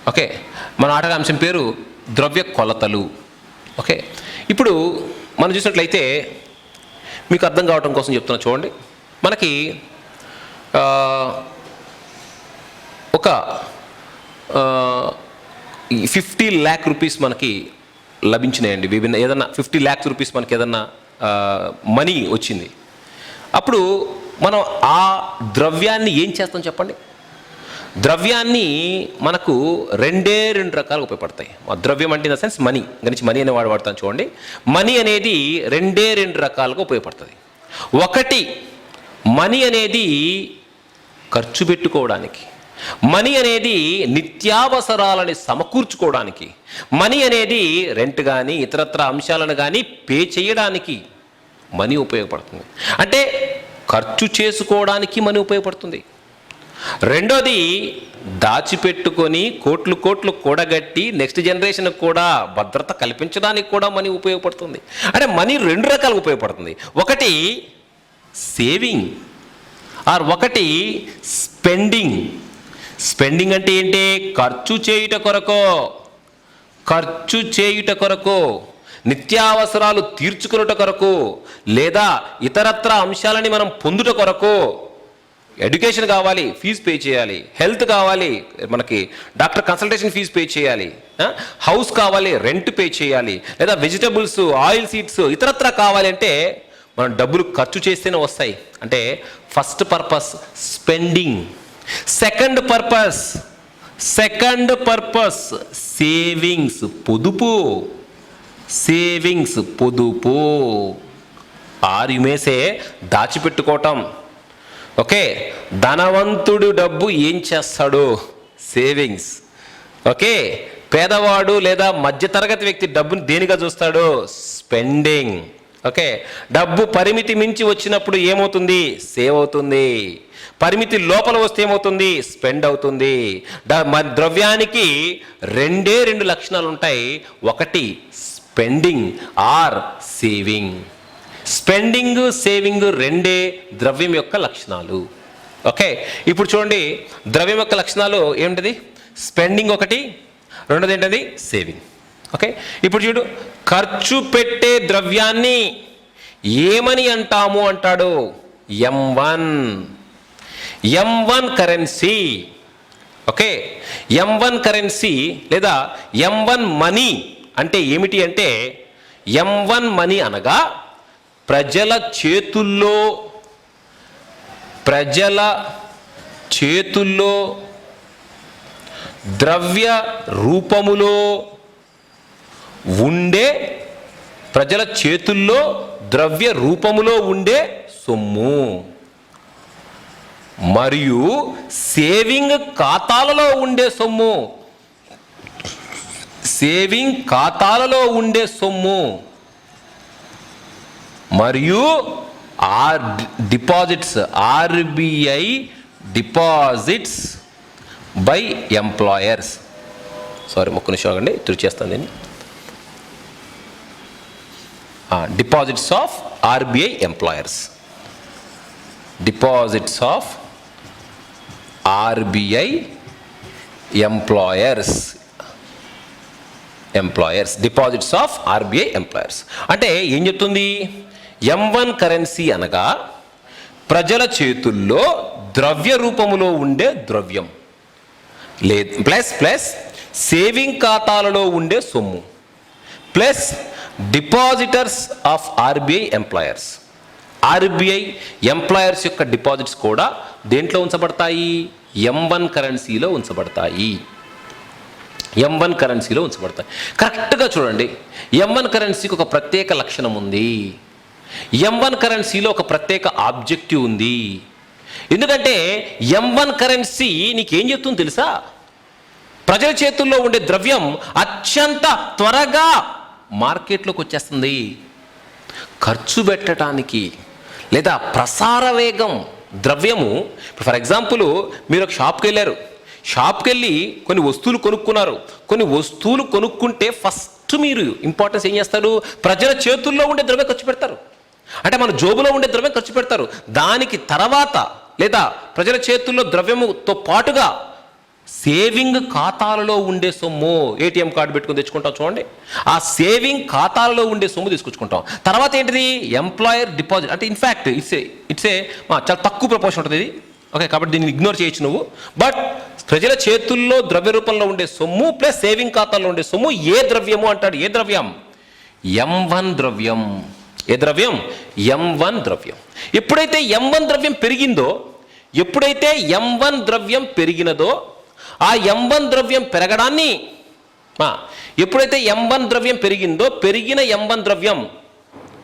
ఓకే, మన ఆటగా అంశం పేరు ద్రవ్య కొలతలు. ఓకే, ఇప్పుడు మనం చూసినట్లయితే మీకు అర్థం కావటం కోసం చెప్తున్నా చూడండి. మనకి ఒక ఈ 50 lakh రూపీస్ మనకి లభించినాయండి. విభిన్న ఏదన్నా 50 lakhs రూపీస్ మనకి ఏదన్నా మనీ వచ్చింది. అప్పుడు మనం ఆ ద్రవ్యాన్ని ఏం చేస్తాం చెప్పండి? ద్రవ్యాన్ని మనకు రెండు రకాలుగా ఉపయోగపడతాయి. ద్రవ్యం అంటే ఇన్ ద సెన్స్ మనీ, గురించి మనీ అనే వాడతాను చూడండి. మనీ అనేది రెండు రకాలుగా ఉపయోగపడుతుంది. ఒకటి, మనీ అనేది ఖర్చు పెట్టుకోవడానికి, మనీ అనేది నిత్యావసరాలని సమకూర్చుకోవడానికి, మనీ అనేది రెంట్ కానీ ఇతరత్ర అంశాలను కానీ పే చేయడానికి మనీ ఉపయోగపడుతుంది. అంటే ఖర్చు చేసుకోవడానికి మనీ ఉపయోగపడుతుంది. రెండోది, దాచిపెట్టుకొని కోట్లు కూడగట్టి నెక్స్ట్ జనరేషన్కి కూడా భద్రత కల్పించడానికి కూడా మనీ ఉపయోగపడుతుంది. అంటే మనీ రెండు రకాలుగా ఉపయోగపడుతుంది. ఒకటి సేవింగ్, ఆర్ ఒకటి స్పెండింగ్. స్పెండింగ్ అంటే ఏంటి? ఖర్చు చేయుట కొరకు, నిత్యావసరాలు తీర్చుకున్నట కొరకు, లేదా ఇతరత్ర అంశాలని మనం పొందుట కొరకు. ఎడ్యుకేషన్ కావాలి, ఫీజు పే చేయాలి. హెల్త్ కావాలి, మనకి డాక్టర్ కన్సల్టేషన్ ఫీజు పే చేయాలి. హౌస్ కావాలి, రెంట్ పే చేయాలి. లేదా వెజిటబుల్స్, ఆయిల్ సీడ్స్ ఇతరత్ర కావాలి అంటే మనం డబ్బులు ఖర్చు చేస్తేనే వస్తాయి. అంటే first purpose spending. Second purpose savings, పొదుపు. ఆర్ యు మే సే దాచిపెట్టుకోవటం. ఓకే, ధనవంతుడు డబ్బు ఏం చేస్తాడు? సేవింగ్స్. ఓకే, పేదవాడు లేదా మధ్యతరగతి వ్యక్తి డబ్బుని దేనిగా చూస్తాడు? స్పెండింగ్. ఓకే, డబ్బు పరిమితి మించి వచ్చినప్పుడు ఏమవుతుంది? సేవ్ అవుతుంది. పరిమితి లోపల వస్తే ఏమవుతుంది? స్పెండ్ అవుతుంది. ద్రవ్యానికి రెండు లక్షణాలు ఉంటాయి. ఒకటి spending or saving. Spending, saving రెండే ద్రవ్యం యొక్క లక్షణాలు. ఓకే, ఇప్పుడు చూడండి, ద్రవ్యం యొక్క లక్షణాలు ఏమిటది? స్పెండింగ్ ఒకటి, రెండోది ఏంటది? సేవింగ్. ఓకే, ఇప్పుడు చూడు, ఖర్చు పెట్టే ద్రవ్యాన్ని ఏమని అంటాము అంటాడు? M1 currency. Okay, M1 currency లేదా M1 మనీ అంటే ఏమిటి అంటే, M1 మనీ అనగా ప్రజల చేతుల్లో ద్రవ్య రూపములో ఉండే సొమ్ము మరియు సేవింగ్ ఖాతాలలో ఉండే సొమ్ము మరియు deposits, RBI deposits by employers. Sorry, ఒక్క నిమిషం ఆగండి, చేస్తాను నేను. Deposits of RBI employers. Deposits of RBI employers. Deposits of RBI employers అంటే ఏం చెప్తుంది? M1 కరెన్సీ అనగా ప్రజల చేతుల్లో ద్రవ్య రూపములో ఉండే ద్రవ్యం, ప్లస్ సేవింగ్ ఖాతాలలో ఉండే సొమ్ము, plus depositors of RBI employers. RBI employers యొక్క డిపాజిట్స్ కూడా దేంట్లో ఉంచబడతాయి? M1 కరెన్సీలో ఉంచబడతాయి. కరెక్ట్గా చూడండి, M1 కరెన్సీకి ఒక ప్రత్యేక లక్షణం ఉంది. M1 కరెన్సీలో ఒక ప్రత్యేక ఆబ్జెక్టివ్ ఉంది. ఎందుకంటే M1 కరెన్సీ నీకేం చెప్తుంది తెలుసా? ప్రజల చేతుల్లో ఉండే ద్రవ్యం అత్యంత త్వరగా మార్కెట్లోకి వచ్చేస్తుంది. ఖర్చు పెట్టడానికి లేదా ప్రసార వేగం ద్రవ్యము. ఫర్ ఎగ్జాంపుల్, మీరు ఒక షాప్కి వెళ్ళారు, షాప్కి వెళ్ళి కొన్ని వస్తువులు కొనుక్కున్నారు. కొన్ని వస్తువులు కొనుక్కుంటే ఫస్ట్ మీరు ఇంపార్టెన్స్ ఏం చేస్తారు? ప్రజల చేతుల్లో ఉండే ద్రవ్యం ఖర్చు పెడతారు. అంటే మన జోబులో ఉండే ద్రవ్యం ఖర్చు పెడతారు. దానికి తర్వాత లేదా ప్రజల చేతుల్లో ద్రవ్యముతో పాటుగా సేవింగ్ ఖాతాలలో ఉండే సొమ్ము, ATM కార్డు పెట్టుకుని తెచ్చుకుంటాం చూడండి, ఆ సేవింగ్ ఖాతాలలో ఉండే సొమ్ము తీసుకొచ్చుకుంటాం. తర్వాత ఏంటిది? Employer deposit. అంటే ఇన్ఫ్యాక్ట్ ఇట్స్ ఏ చాలా తక్కువ ప్రపోర్షన్ ఉంటుంది ఇది. ఓకే, కాబట్టి దీన్ని ఇగ్నోర్ చేయొచ్చు నువ్వు. బట్ ప్రజల చేతుల్లో ద్రవ్య రూపంలో ఉండే సొమ్ము ప్లస్ సేవింగ్ ఖాతాలో ఉండే సొమ్ము ఏ ద్రవ్యము అంటాడు. ఏ ద్రవ్యం? M1 ద్రవ్యం. ఏ ద్రవ్యం? M1 ద్రవ్యం. ఎప్పుడైతే M1 ద్రవ్యం పెరిగిందో, ఎప్పుడైతే M1 ద్రవ్యం పెరిగినదో, ఆ M1 ద్రవ్యం పెరగడాన్ని ఎప్పుడైతే M1 ద్రవ్యం పెరిగిందో, పెరిగిన M1 ద్రవ్యం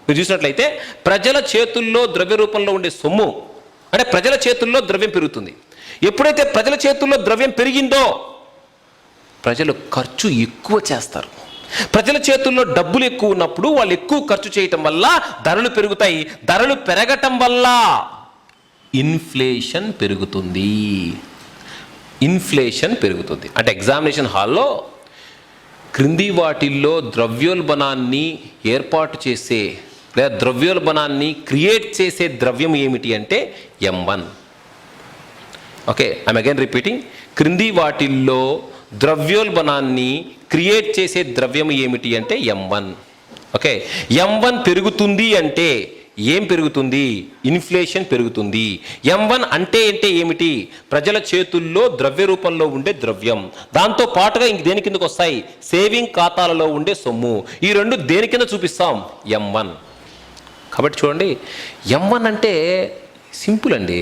మీరు చూసినట్లయితే ప్రజల చేతుల్లో ద్రవ్య రూపంలో ఉండే సొమ్ము అంటే ప్రజల చేతుల్లో ద్రవ్యం పెరుగుతుంది. ఎప్పుడైతే ప్రజల చేతుల్లో ద్రవ్యం పెరిగిందో ప్రజలు ఖర్చు ఎక్కువ చేస్తారు. ప్రజల చేతుల్లో డబ్బులు ఎక్కువ ఉన్నప్పుడు వాళ్ళు ఎక్కువ ఖర్చు చేయటం వల్ల ధరలు పెరుగుతాయి. ధరలు పెరగటం వల్ల ఇన్ఫ్లేషన్ పెరుగుతుంది. ఇన్ఫ్లేషన్ పెరుగుతుంది అంటే ఎగ్జామినేషన్ హాల్లో క్రింది వాటిల్లో ద్రవ్యోల్బణాన్ని ఏర్పాటు చేసే లేదా ద్రవ్యోల్బణాన్ని క్రియేట్ చేసే ద్రవ్యం ఏమిటి అంటే M1. Okay, I'm again repeating. క్రింది వాటిల్లో ద్రవ్యోల్బణాన్ని క్రియేట్ చేసే ద్రవ్యం ఏమిటి అంటే M1. ఓకే, M1 పెరుగుతుంది అంటే ఏం పెరుగుతుంది? ఇన్ఫ్లేషన్ పెరుగుతుంది. M1 అంటే ఏమిటి? ప్రజల చేతుల్లో ద్రవ్య రూపంలో ఉండే ద్రవ్యం. దాంతో పాటుగా ఇంక దేని కిందకు వస్తాయి? సేవింగ్ ఖాతాలలో ఉండే సొమ్ము. ఈ రెండు దేని కింద చూపిస్తాం? M1. కాబట్టి చూడండి, M1 అంటే సింపుల్ అండి.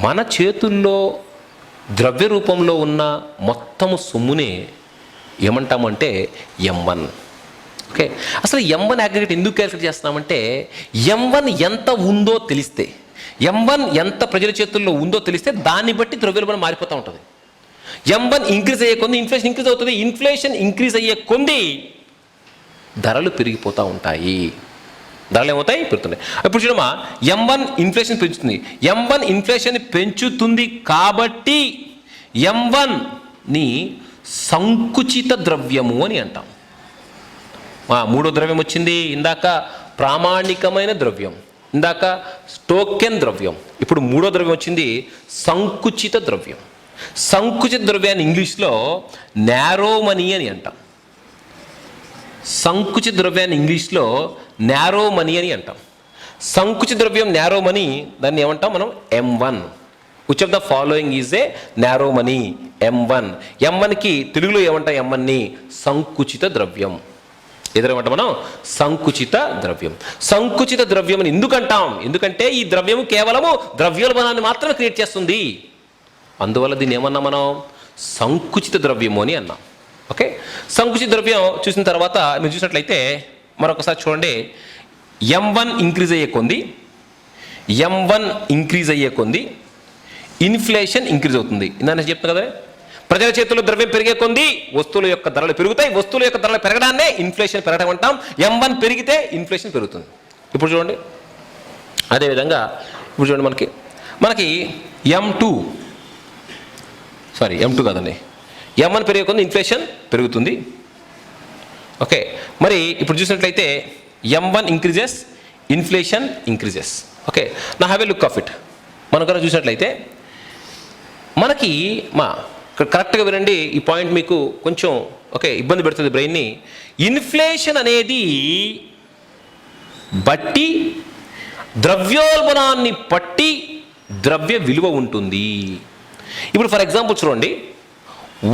మన చేతుల్లో ద్రవ్య రూపంలో ఉన్న మొత్తము సొమ్మునే ఏమంటామంటే M1. ఓకే, అసలు M1 అగ్రిగేట్ ఎందుకు క్యాలిక్యులేట్ చేస్తున్నామంటే M1 ఎంత ఉందో తెలిస్తే, M1 ఎంత ప్రజల చేతుల్లో ఉందో తెలిస్తే దాన్ని బట్టి ద్రవ్యోల్బణం మారిపోతూ ఉంటుంది. M1 ఇంక్రీజ్ అయ్యే కొద్ది ఇన్ఫ్లేషన్ ఇంక్రీజ్ అవుతుంది. ఇన్ఫ్లేషన్ ఇంక్రీజ్ అయ్యే కొద్ది ధరలు పెరిగిపోతూ ఉంటాయి. ధరలు ఏమవుతాయి? పెరుగుతున్నాయి. ఇప్పుడు చూడమా, M1 ఇన్ఫ్లేషన్ పెంచుతుంది. M1 ఇన్ఫ్లేషన్ పెంచుతుంది కాబట్టి M1ని సంకుచిత ద్రవ్యము అని అంటాం. మూడో ద్రవ్యం వచ్చింది ఇందాక, ప్రామాణికమైన ద్రవ్యం. ఇందాక టోకెన్ ద్రవ్యం. ఇప్పుడు మూడో ద్రవ్యం వచ్చింది సంకుచిత ద్రవ్యం. సంకుచిత ద్రవ్యాన్ని ఇంగ్లీష్లో నారో మనీ అని అంటాం. సంకుచిత ద్రవ్యాన్ని ఇంగ్లీష్లో నారో మనీ అని అంటాం. సంకుచిత ద్రవ్యం నారో మనీ, దాన్ని ఏమంటాం మనం? M1. Which of the following is a narrow money? M1. M1కి తెలుగులో ఏమంటాం? M1ని సంకుచిత ద్రవ్యం. ఎదురమంటాం మనం? సంకుచిత ద్రవ్యం. సంకుచిత ద్రవ్యం అని ఎందుకంటాం? ఎందుకంటే ఈ ద్రవ్యము కేవలము ద్రవ్యోల్బణాన్ని మాత్రమే క్రియేట్ చేస్తుంది. అందువల్ల దీన్ని ఏమన్నా మనం? సంకుచిత ద్రవ్యము అని అన్నాం. ఓకే, సంకుచిత ద్రవ్యం చూసిన తర్వాత మీరు చూసినట్లయితే మరొకసారి చూడండి, M1 ఇంక్రీజ్ అయ్యే కొంది, M1 ఇంక్రీజ్ అయ్యే కొంది ఇన్ఫ్లేషన్ ఇంక్రీజ్ అవుతుంది. ఇందాక చెప్తున్నా కదా, ప్రజల చేతుల్లో ద్రవ్యం పెరిగే కొంది వస్తువుల యొక్క ధరలు పెరుగుతాయి. వస్తువుల యొక్క ధరలు పెరగడాన్నే ఇన్ఫ్లేషన్ పెరగడం అంటాం. M1 పెరిగితే ఇన్ఫ్లేషన్ పెరుగుతుంది. ఇప్పుడు చూడండి, అదేవిధంగా ఇప్పుడు చూడండి, మనకి M2 కాదండి, M1 పెరిగే కొంది ఇన్ఫ్లేషన్ పెరుగుతుంది. ఓకే, మరి ఇప్పుడు చూసినట్లయితే M1 increases, inflation increases. Okay, నా have a look of it. మనం కనుక చూసినట్లయితే మనకి కరెక్ట్గా వినండి, ఈ పాయింట్ మీకు కొంచెం ఇబ్బంది పెడుతుంది బ్రెయిన్ని. ఇన్ఫ్లేషన్ అనేది బట్టి ద్రవ్యోల్బణాన్ని బట్టి ద్రవ్య విలువ ఉంటుంది. ఇప్పుడు ఫర్ ఎగ్జాంపుల్ చూడండి,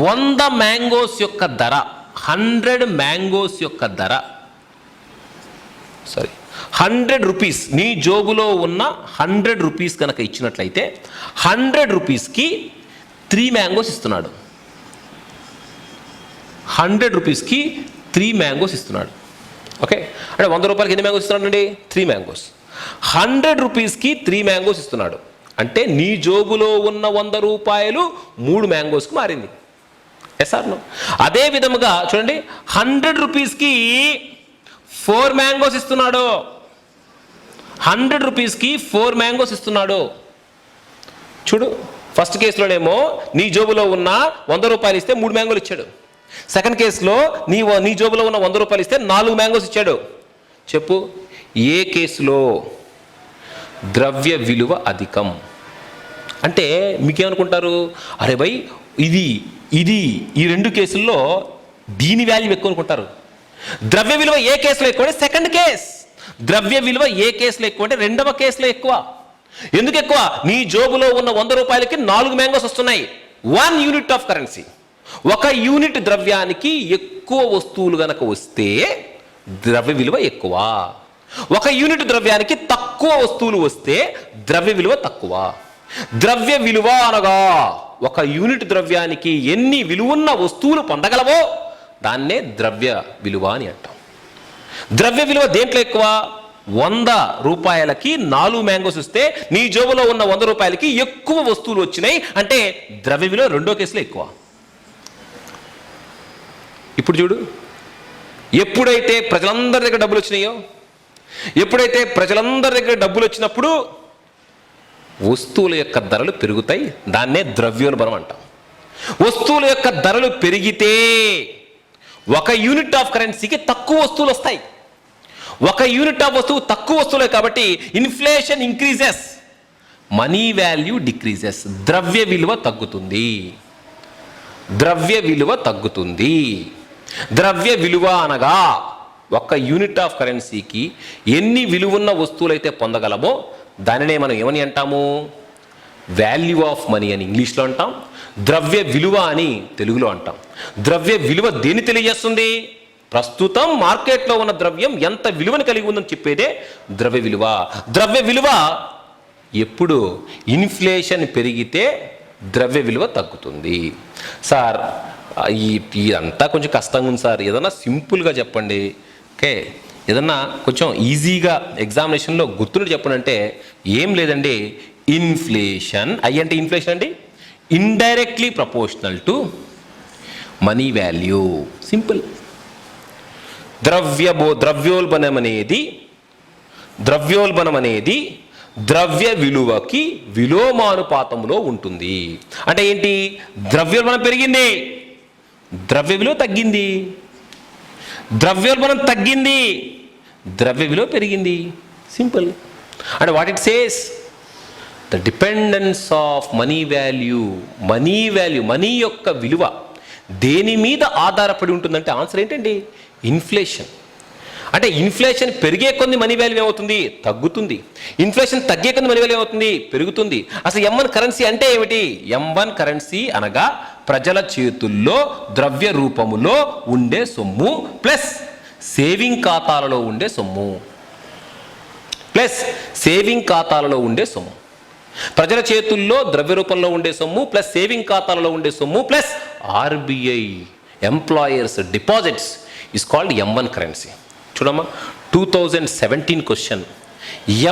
100 మ్యాంగోస్ యొక్క ధర, 100 మ్యాంగోస్ యొక్క ధర 100 రూపీస్. నీ జోబులో ఉన్న 100 రూపీస్ కనుక ఇచ్చినట్లయితే 100 రూపీస్కి 3 మ్యాంగోస్ ఇస్తున్నాడు. 100 రూపీస్కి 3 మ్యాంగోస్ ఇస్తున్నాడు. ఓకే, అంటే 100 రూపాయలకి ఎన్ని మ్యాంగోస్ ఇస్తున్నాడు అండి? 3 మ్యాంగోస్. 100 రూపీస్కి 3 మ్యాంగోస్ ఇస్తున్నాడు అంటే నీ జోబులో ఉన్న 100 రూపాయలు 3 మ్యాంగోస్కి మారింది. Yes or no? అదే విధముగా చూడండి, 100 రూపీస్కి 4 మ్యాంగోస్ ఇస్తున్నాడు. 100 రూపీస్కి 4 మ్యాంగోస్ ఇస్తున్నాడు. చూడు, ఫస్ట్ కేసులోనేమో నీ జోబులో ఉన్న 100 రూపాయలు ఇస్తే 3 మ్యాంగోలు ఇచ్చాడు. సెకండ్ కేసులో నీ జోబులో ఉన్న 100 రూపాయలు ఇస్తే 4 మ్యాంగోస్ ఇచ్చాడు. చెప్పు, ఏ కేసులో ద్రవ్య విలువ అధికం? అంటే మీకేమనుకుంటారు, అరే భయ్ ఇది ఈ 2 కేసుల్లో దీని వాల్యూ ఎక్కువ అనుకుంటారు. ద్రవ్య విలువ ఏ కేసులో ఎక్కువ అంటే సెకండ్ కేస్. ద్రవ్య విలువ ఏ కేసులో ఎక్కువ అంటే రెండవ కేసులో ఎక్కువ. ఎందుకు ఎక్కువ? నీ జోబులో ఉన్న 100 రూపాయలకి 4 మ్యాంగోస్ వస్తున్నాయి. 1 యూనిట్ ఆఫ్ కరెన్సీ. 1 యూనిట్ ద్రవ్యానికి ఎక్కువ వస్తువులు గనక వస్తే ద్రవ్య విలువ ఎక్కువ. 1 యూనిట్ ద్రవ్యానికి తక్కువ వస్తువులు వస్తే ద్రవ్య విలువ తక్కువ. ద్రవ్య విలువ అనగా 1 యూనిట్ ద్రవ్యానికి ఎన్ని విలువన్న వస్తువులు పొందగలవో దాన్నే ద్రవ్య విలువ అని అంటాం. ద్రవ్య విలువ దేంట్లో ఎక్కువ? 100 రూపాయలకి 4 మ్యాంగోస్ వస్తే నీ జోబులో ఉన్న 100 రూపాయలకి ఎక్కువ వస్తువులు వచ్చినాయి అంటే ద్రవ్య విలువ రెండో కేసులో ఎక్కువ. ఇప్పుడు చూడు, ఎప్పుడైతే ప్రజలందరి దగ్గర డబ్బులు వచ్చినాయో, ఎప్పుడైతే ప్రజలందరి దగ్గర డబ్బులు వచ్చినప్పుడు వస్తువుల యొక్క ధరలు పెరుగుతాయి. దాన్నే ద్రవ్యోల్బణం అంటాం. వస్తువుల యొక్క ధరలు పెరిగితే 1 యూనిట్ ఆఫ్ కరెన్సీకి తక్కువ వస్తువులు వస్తాయి. 1 యూనిట్ ఆఫ్ వస్తువు తక్కువ వస్తువులే కాబట్టి inflation increases, money value decreases. ద్రవ్య విలువ తగ్గుతుంది. ద్రవ్య విలువ తగ్గుతుంది. ద్రవ్య విలువ అనగా 1 యూనిట్ ఆఫ్ కరెన్సీకి ఎన్ని విలువన్న వస్తువులు అయితే పొందగలమో దానినే మనం ఏమని అంటాము? వాల్యూ ఆఫ్ మనీ అని ఇంగ్లీష్లో అంటాం. ద్రవ్య విలువ అని తెలుగులో అంటాం. ద్రవ్య విలువ దేన్ని తెలియజేస్తుంది? ప్రస్తుతం మార్కెట్లో ఉన్న ద్రవ్యం ఎంత విలువను కలిగి ఉందని చెప్పేదే ద్రవ్య విలువ. ద్రవ్య విలువ ఎప్పుడు ఇన్ఫ్లేషన్ పెరిగితే ద్రవ్య విలువ తగ్గుతుంది. సార్ ఇదంతా కొంచెం కష్టంగా ఉంది సార్, ఏదన్నా సింపుల్గా చెప్పండి. ఓకే, ఏదన్నా కొంచెం ఈజీగా ఎగ్జామినేషన్లో గుర్తుని చెప్పండి అంటే ఏం లేదండి. ఇన్ఫ్లేషన్, ఐ అంటే ఇన్ఫ్లేషన్ అండి, indirectly proportional to money value. Simple. ద్రవ్యోల్బణం అనేది ద్రవ్య విలువకి విలోమానుపాతంలో ఉంటుంది. అంటే ఏంటి? ద్రవ్యోల్బణం పెరిగింది, ద్రవ్య విలువ తగ్గింది. ద్రవ్యోల్బణం తగ్గింది, ద్రవ్య విలువ పెరిగింది. సింపుల్. అంటే what it says? The dependence of money value. Money యొక్క విలువ దేని మీద ఆధారపడి ఉంటుందంటే ఆన్సర్ ఏంటండి? ఇన్ఫ్లేషన్. అంటే ఇన్ఫ్లేషన్ పెరిగే కొద్ది మనీ వాల్యూ ఏమవుతుంది? తగ్గుతుంది. ఇన్ఫ్లేషన్ తగ్గే కొద్ది మనీ వాల్యూ ఏమవుతుంది? పెరుగుతుంది. అసలు M1 కరెన్సీ అంటే ఏమిటి? M1 కరెన్సీ అనగా ప్రజల చేతుల్లో ద్రవ్య రూపములో ఉండే సొమ్ము ప్లస్ సేవింగ్ ఖాతాలలో ఉండే సొమ్ము. ప్రజల చేతుల్లో ద్రవ్య రూపంలో ఉండే సొమ్ము ప్లస్ సేవింగ్ ఖాతాలలో ఉండే సొమ్ము plus RBI employers deposits is called M1 currency. చూడమ్మా, 2017 క్వశ్చన్.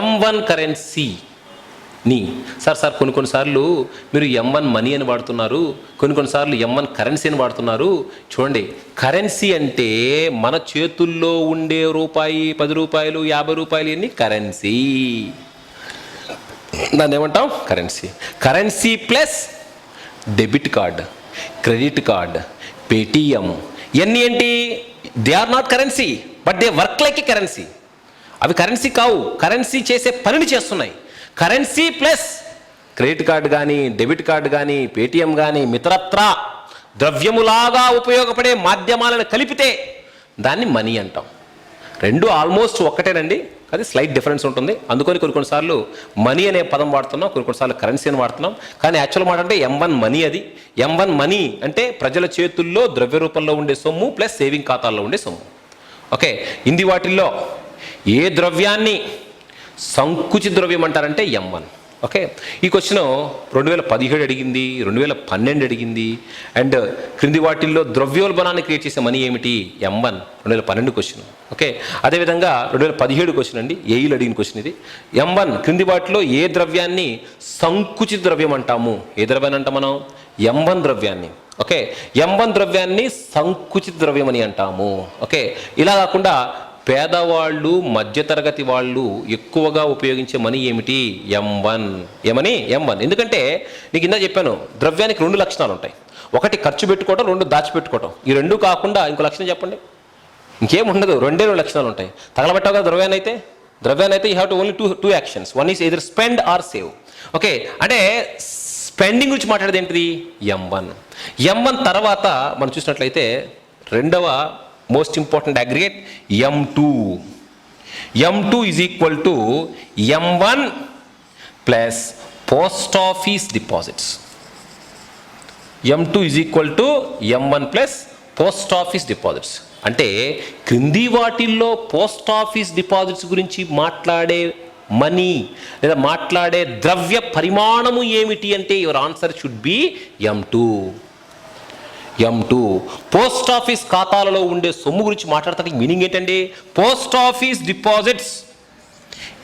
M1 కరెన్సీని సార్ కొన్నిసార్లు మీరు M1 మనీ అని వాడుతున్నారు, కొన్నిసార్లు M1 కరెన్సీ అని వాడుతున్నారు. చూడండి, కరెన్సీ అంటే మన చేతుల్లో ఉండే రూపాయి, 10 రూపాయలు, 50 రూపాయలు ఎన్ని కరెన్సీ. దాన్ని ఏమంటాం? Currency. Currency plus debit card, credit card, Paytm ఇవన్నీ ఏంటి? They are not currency but they work like a currency. అవి కరెన్సీ కావు, కరెన్సీ చేసే పనిని చేస్తున్నాయి. కరెన్సీ ప్లస్ క్రెడిట్ కార్డు కానీ, డెబిట్ కార్డు కానీ, పేటిఎం కానీ, మిత్రత్ర ద్రవ్యములాగా ఉపయోగపడే మాధ్యమాలను కలిపితే దాన్ని మనీ అంటాం. రెండు ఆల్మోస్ట్ ఒక్కటేనండి, అది స్లైట్ డిఫరెన్స్ ఉంటుంది. అందుకని కొన్నిసార్లు మనీ అనే పదం వాడుతున్నాం, కొన్నిసార్లు కరెన్సీ అని వాడుతున్నాం. కానీ యాక్చువల్ మాట అంటే M1 మనీ. అది M1 మనీ అంటే ప్రజల చేతుల్లో ద్రవ్య రూపంలో ఉండే సొమ్ము ప్లస్ సేవింగ్ ఖాతాల్లో ఉండే సొమ్ము. ఓకే, ఇంది వాటిల్లో ఏ ద్రవ్యాన్ని సంకుచిత ద్రవ్యం అంటారంటే M1. ఓకే, ఈ క్వశ్చన్ 2017 అడిగింది, 2012 అడిగింది. అండ్ క్రింది వాటిల్లో ద్రవ్యోల్బణాన్ని క్రియేట్ చేసే మనీ ఏమిటి? M1 2012 question. ఓకే, అదేవిధంగా 2017 క్వశ్చన్ అండి, ఏఈలు అడిగిన క్వశ్చన్ ఇది. M1 క్రింది వాటిలో ఏ ద్రవ్యాన్ని సంకుచిత ద్రవ్యం అంటాము? ఏ ద్రవ్యాన్ని అంటాం మనం? M1 ద్రవ్యాన్ని. ఓకే, M1 ద్రవ్యాన్ని సంకుచిత ద్రవ్యం అని అంటాము. ఓకే, ఇలా కాకుండా పేదవాళ్ళు, మధ్యతరగతి వాళ్ళు ఎక్కువగా ఉపయోగించే మనీ ఏమిటి? M1. ఏమని? M1. ఎందుకంటే నీకు ఇందా చెప్పాను, ద్రవ్యానికి 2 లక్షణాలు ఉంటాయి. ఒకటి ఖర్చు పెట్టుకోవడం, 2 దాచిపెట్టుకోవడం. ఈ 2 కాకుండా ఇంకో లక్షణం చెప్పండి. ఇంకేం ఉండదు, 2 లక్షణాలు ఉంటాయి. తగలబెట్టావు కదా ద్రవ్యాన్ని అయితే you have to only two actions. One is either spend or save. Okay, అంటే స్పెండింగ్ గురించి మాట్లాడేది ఏంటిది? M1. M1 తర్వాత మనం చూసినట్లయితే రెండవ most important aggregate M2. M2 is equal to M1 plus post office deposits. M2 is equal to M1 plus post office deposits. అంటే క్రింది వాటిల్లో పోస్ట్ ఆఫీస్ డిపాజిట్స్ గురించి మాట్లాడే మనీ లేదా మాట్లాడే ద్రవ్య పరిమాణము ఏమిటి అంటే your answer should be M2. Post office ఖాతాలలో ఉండే సొమ్ము గురించి మాట్లాడటానికి మీనింగ్ ఏంటండి? Post office deposits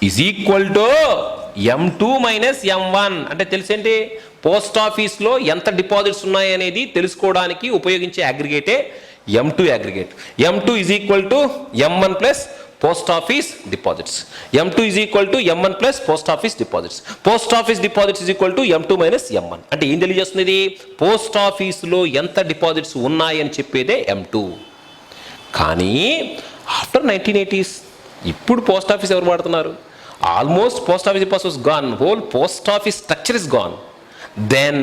is equal to M2 minus M1. అంటే తెలిసేంటి? పోస్ట్ ఆఫీస్లో ఎంత డిపాజిట్స్ ఉన్నాయి అనేది తెలుసుకోవడానికి ఉపయోగించే అగ్రిగేటే M2 aggregate. M2 is equal to M1 plus post office deposits. M2 is equal to M1 plus post office deposits. Post office deposits is equal to M2 minus M1. అంటే ఏం తెలియజేస్తుంది ఇది? పోస్ట్ ఆఫీసులో ఎంత డిపాజిట్స్ ఉన్నాయని చెప్పేదే M2. కానీ ఆఫ్టర్ 1980s ఇప్పుడు పోస్ట్ ఆఫీస్ ఎవరు వాడుతున్నారు? Almost post office deposits gone. Whole post office structure is gone. Then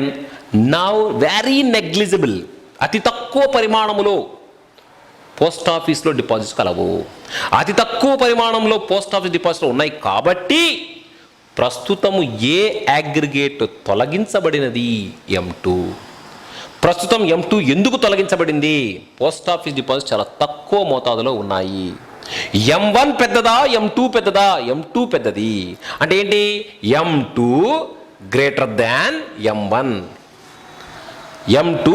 now very negligible, అతి తక్కువ పరిమాణములో పోస్ట్ ఆఫీస్లో డిపాజిట్స్ కలవు. అతి తక్కువ పరిమాణంలో పోస్ట్ ఆఫీస్ డిపాజిట్లు ఉన్నాయి కాబట్టి ప్రస్తుతము ఏ అగ్రిగేట్ తొలగించబడినది? M2. ప్రస్తుతం M2 ఎందుకు తొలగించబడింది? పోస్ట్ ఆఫీస్ డిపాజిట్ చాలా తక్కువ మోతాదులో ఉన్నాయి. M1 పెద్దదా M2 పెద్దదా? M2 పెద్దది. అంటే ఏంటి? M2 గ్రేటర్ దాన్ M1. M2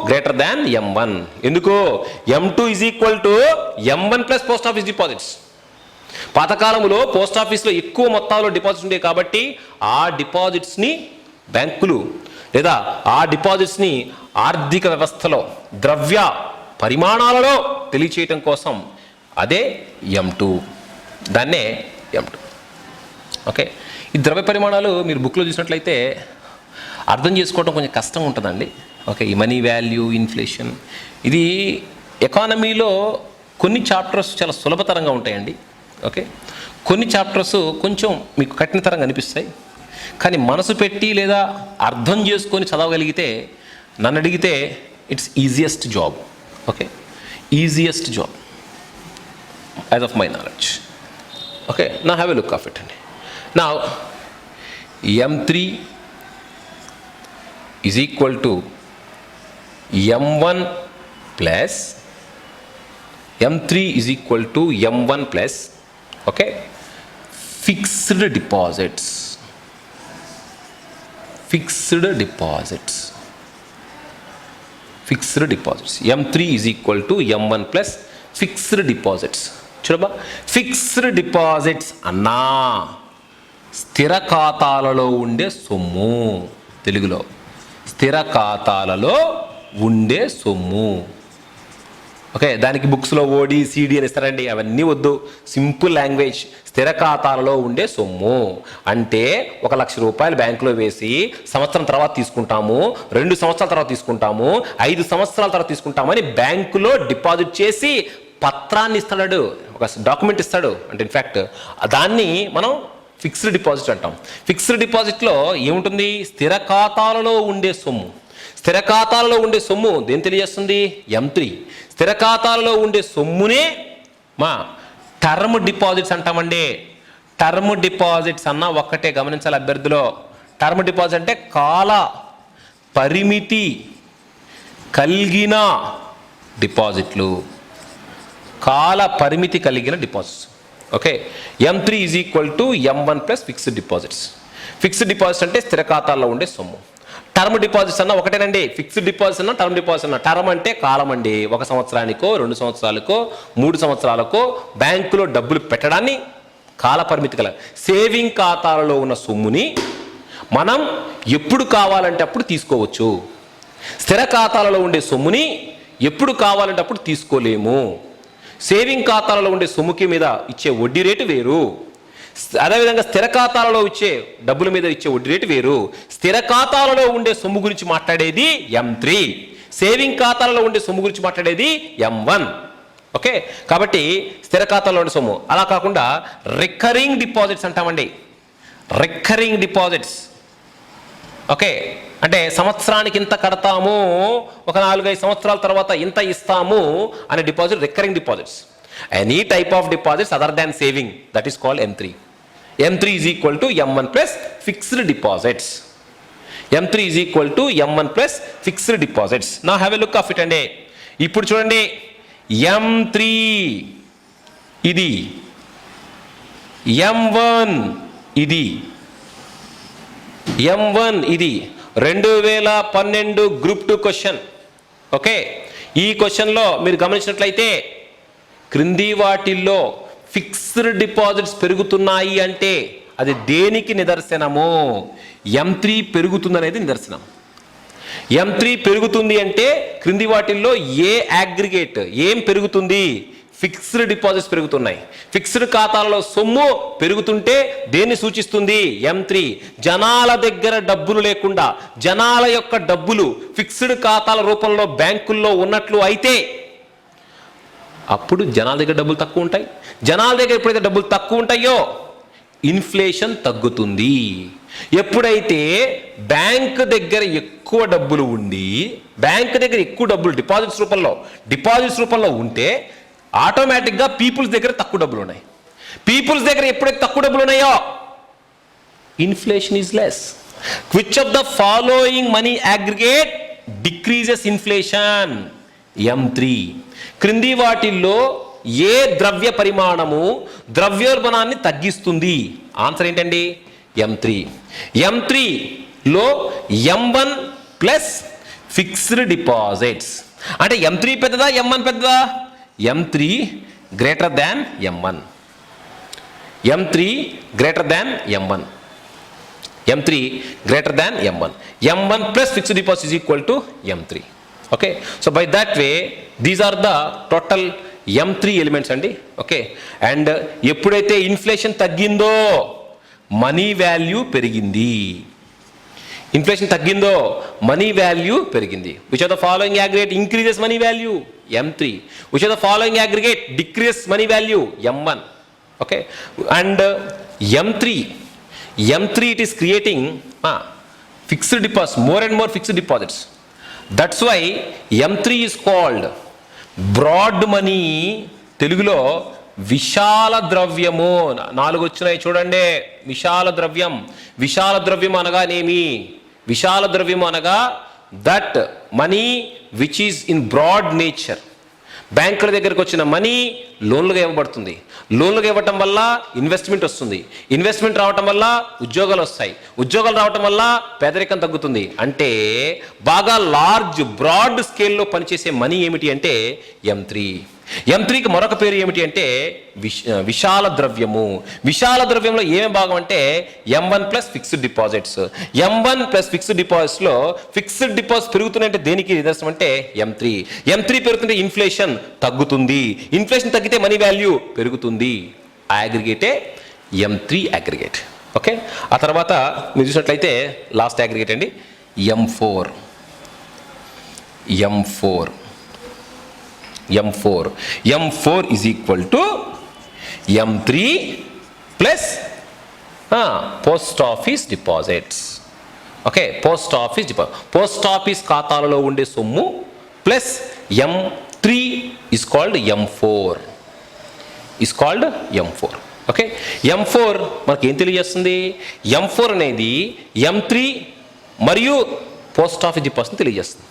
గ్రేటర్ దాన్ M1. ఎందుకు? M2 is equal to M1 plus post office deposits. పాతకాలంలో పోస్ట్ ఆఫీస్లో ఎక్కువ మొత్తాల్లో డిపాజిట్స్ ఉండేవి కాబట్టి ఆ డిపాజిట్స్ని బ్యాంకులు లేదా ఆ డిపాజిట్స్ని ఆర్థిక వ్యవస్థలో ద్రవ్య పరిమాణాలలో తెలియచేయటం కోసం అదే M2, దాన్నే M2. ఓకే, ఈ ద్రవ్య పరిమాణాలు మీరు బుక్లో చూసినట్లయితే అర్థం చేసుకోవడం కొంచెం కష్టం ఉంటుందండి. ఓకే, ఈ మనీ వాల్యూ, ఇన్ఫ్లేషన్, ఇది ఎకానమీలో కొన్ని చాప్టర్స్ చాలా సులభతరంగా ఉంటాయండి. ఓకే, కొన్ని చాప్టర్స్ కొంచెం మీకు కఠినతరంగా అనిపిస్తాయి. కానీ మనసు పెట్టి లేదా అర్థం చేసుకొని చదవగలిగితే నన్ను అడిగితే it's easiest job. Okay, easiest job as of my knowledge. Okay, నా have a look of it అండి. నా M3 is equal to M1 plus M3 is equal to M1 plus, okay, fixed deposits. M3 is equal to M1 plus fixed deposits. చూడబ్బా, ఫిక్స్డ్ డిపాజిట్స్ అన్నా స్థిర ఖాతాలలో ఉండే సొమ్ము. తెలుగులో స్థిర ఖాతాలలో ఉండే సొమ్ము. ఓకే, దానికి బుక్స్లో ఓడి సిడి అని ఇస్తారండి, అవన్నీ వద్దు. Simple language. స్థిర ఖాతాలలో ఉండే సొమ్ము అంటే 1,00,000 రూపాయలు బ్యాంకులో వేసి సంవత్సరం తర్వాత తీసుకుంటాము, 2 సంవత్సరాల తర్వాత తీసుకుంటాము, 5 సంవత్సరాల తర్వాత తీసుకుంటామని బ్యాంకులో డిపాజిట్ చేసి పత్రాన్ని ఇస్తాడు, ఒక డాక్యుమెంట్ ఇస్తాడు. అంటే ఇన్ఫ్యాక్ట్ దాన్ని మనం ఫిక్స్డ్ డిపాజిట్ అంటాం. ఫిక్స్డ్ డిపాజిట్లో ఏముంటుంది? స్థిర ఖాతాలలో ఉండే సొమ్ము. స్థిర ఖాతాలలో ఉండే సొమ్ము దేని తెలియజేస్తుంది? M3. స్థిర ఖాతాలలో ఉండే సొమ్మునే మా టర్మ్ డిపాజిట్స్ అంటామండి. టర్మ్ డిపాజిట్స్ అన్న ఒక్కటే గమనించాలి అభ్యర్థిలో. టర్మ్ డిపాజిట్ అంటే కాల పరిమితి కలిగిన డిపాజిట్లు, కాల పరిమితి కలిగిన deposits. Okay, M3 is equal to M1 plus fixed deposits. Fixed deposits అంటే స్థిర ఖాతాల్లో ఉండే సొమ్ము. టర్మ్ డిపాజిట్స్ అన్న ఒకటేనండి. ఫిక్స్డ్ డిపాజిట్స్ అన్న టర్మ్ డిపాజిట్స్ అన్న. టర్మ్ అంటే కాలం అండి, 1 సంవత్సరానికో 2 సంవత్సరాలకో 3 సంవత్సరాలకో బ్యాంకులో డబ్బులు పెట్టడాన్ని కాల పరిమితి కల. సేవింగ్ ఖాతాలలో ఉన్న సొమ్ముని మనం ఎప్పుడు కావాలంటే అప్పుడు తీసుకోవచ్చు. స్థిర ఖాతాలలో ఉండే సొమ్ముని ఎప్పుడు కావాలంటే అప్పుడు తీసుకోలేము. సేవింగ్ ఖాతాలలో ఉండే సొమ్ముకి మీద ఇచ్చే వడ్డీ రేటు వేరు, అదేవిధంగా స్థిర ఖాతాలలో ఇచ్చే డబ్బుల మీద ఇచ్చే వడ్డీ రేటు వేరు. స్థిర ఖాతాలలో ఉండే సొమ్ము గురించి మాట్లాడేది M3, సేవింగ్ ఖాతాలలో ఉండే సొమ్ము గురించి మాట్లాడేది M1. ఓకే, కాబట్టి స్థిర ఖాతాలో ఉండే సొమ్ము. అలా కాకుండా రికరింగ్ డిపాజిట్స్ అంటామండి. రికరింగ్ డిపాజిట్స్, ఓకే, అంటే సంవత్సరానికి ఇంత కడతాము, ఒక 4-5 సంవత్సరాల తర్వాత ఇంత ఇస్తాము అనే deposit recurring deposits. Any type of deposits other than saving, that is called M3. M3 is equal to M1 plus fixed deposits. M3 is equal to M1 plus fixed deposits. Now have a look of it అండి. ఇప్పుడు చూడండి M3 ఇది, M1 ఇది, M1 ఇది 2012 గ్రూప్ 2 క్వశ్చన్. ఓకే, ఈ క్వశ్చన్లో మీరు గమనించినట్లయితే క్రింది వాటిల్లో ఫిక్స్డ్ డిపాజిట్స్ పెరుగుతున్నాయి అంటే అది దేనికి నిదర్శనము? M3 పెరుగుతుందనేది నిదర్శనం. M3 పెరుగుతుంది అంటే క్రింది వాటిల్లో ఏ అగ్రిగేట్ ఏం పెరుగుతుంది? ఫిక్స్డ్ డిపాజిట్స్ పెరుగుతున్నాయి. ఫిక్స్డ్ ఖాతాలలో సొమ్ము పెరుగుతుంటే దేన్ని సూచిస్తుంది? M3. జనాల దగ్గర డబ్బులు లేకుండా జనాల యొక్క డబ్బులు ఫిక్స్డ్ ఖాతాల రూపంలో బ్యాంకుల్లో ఉన్నట్లు అయితే అప్పుడు జనాల దగ్గర డబ్బులు తక్కువ ఉంటాయి. జనాల దగ్గర ఎప్పుడైతే డబ్బులు తక్కువ ఉంటాయో ఇన్ఫ్లేషన్ తగ్గుతుంది. ఎప్పుడైతే బ్యాంక్ దగ్గర ఎక్కువ డబ్బులు ఉండి బ్యాంక్ దగ్గర ఎక్కువ డబ్బులు డిపాజిట్స్ రూపంలో ఉంటే ఆటోమేటిక్గా పీపుల్స్ దగ్గర తక్కువ డబ్బులు ఉన్నాయి. పీపుల్స్ దగ్గర ఎప్పుడైతే తక్కువ డబ్బులు ఉన్నాయో inflation is less. Which of the following money aggregate decreases inflation? M3. క్రింది వాటిల్లో ఏ ద్రవ్య పరిమాణము ద్రవ్యోల్బణాన్ని తగ్గిస్తుంది? ఆన్సర్ ఏంటండి? M3. M3లో M1 plus fixed deposits. అంటే M3 పెద్దదా M1 పెద్దదా? M3 greater than M1. M3 greater than M1. M3 greater than M1. M1 plus fixed deposit is equal to M3. Okay, so by that way these are the total M3 elements andi. Okay, and eppudaithe inflation taggindo money value perigindi. Inflation taggindo money value perigindi. Which of the following aggregate increases money value? M3. Which of the following aggregate decreases money value? M1. Okay, and M3 it is creating fixed deposits, more and more fixed deposits. That's why M3 is called broad money. తెలుగులో విశాల ద్రవ్యము. 4 వచ్చినాయి చూడండి. విశాల ద్రవ్యం అనగానేమి? విశాల ద్రవ్యం అనగా that money which is in broad nature. బ్యాంకుల దగ్గరకు వచ్చిన మనీ లోన్లుగా ఇవ్వబడుతుంది. లోన్లుగా ఇవ్వటం వల్ల ఇన్వెస్ట్మెంట్ వస్తుంది. ఇన్వెస్ట్మెంట్ రావటం వల్ల ఉద్యోగాలు వస్తాయి. ఉద్యోగాలు రావటం వల్ల పేదరికం తగ్గుతుంది. అంటే బాగా లార్జ్ బ్రాడ్ స్కేల్లో పనిచేసే మనీ ఏమిటి అంటే M3. M3కి మరొక పేరు ఏమిటి అంటే విశాల ద్రవ్యము. విశాల ద్రవ్యంలో ఏమేమి భాగం అంటే M1 plus fixed deposits. M1 plus fixed డిపాజిట్స్లో ఫిక్స్డ్ డిపాజిట్ పెరుగుతున్నాయంటే దేనికి నిదర్శనం అంటే M3. M3 పెరుగుతుంటే ఇన్ఫ్లేషన్ తగ్గుతుంది. ఇన్ఫ్లేషన్ తగ్గితే మనీ వాల్యూ పెరుగుతుంది. ఆ అగ్రిగేటే M3 అగ్రిగేట్. ఓకే, ఆ తర్వాత మీరు చూసినట్లయితే లాస్ట్ అగ్రిగేట్ అండి M4. M4 is equal to M3 plus post office deposits. Okay, post office ఖాతాలలో ఉండే సొమ్ము plus M3 is called M4. Okay, M4 మనకి ఏం తెలియజేస్తుంది? M4 అనేది M3 మరియు పోస్ట్ ఆఫీస్ డిపాజిట్ తెలియజేస్తుంది.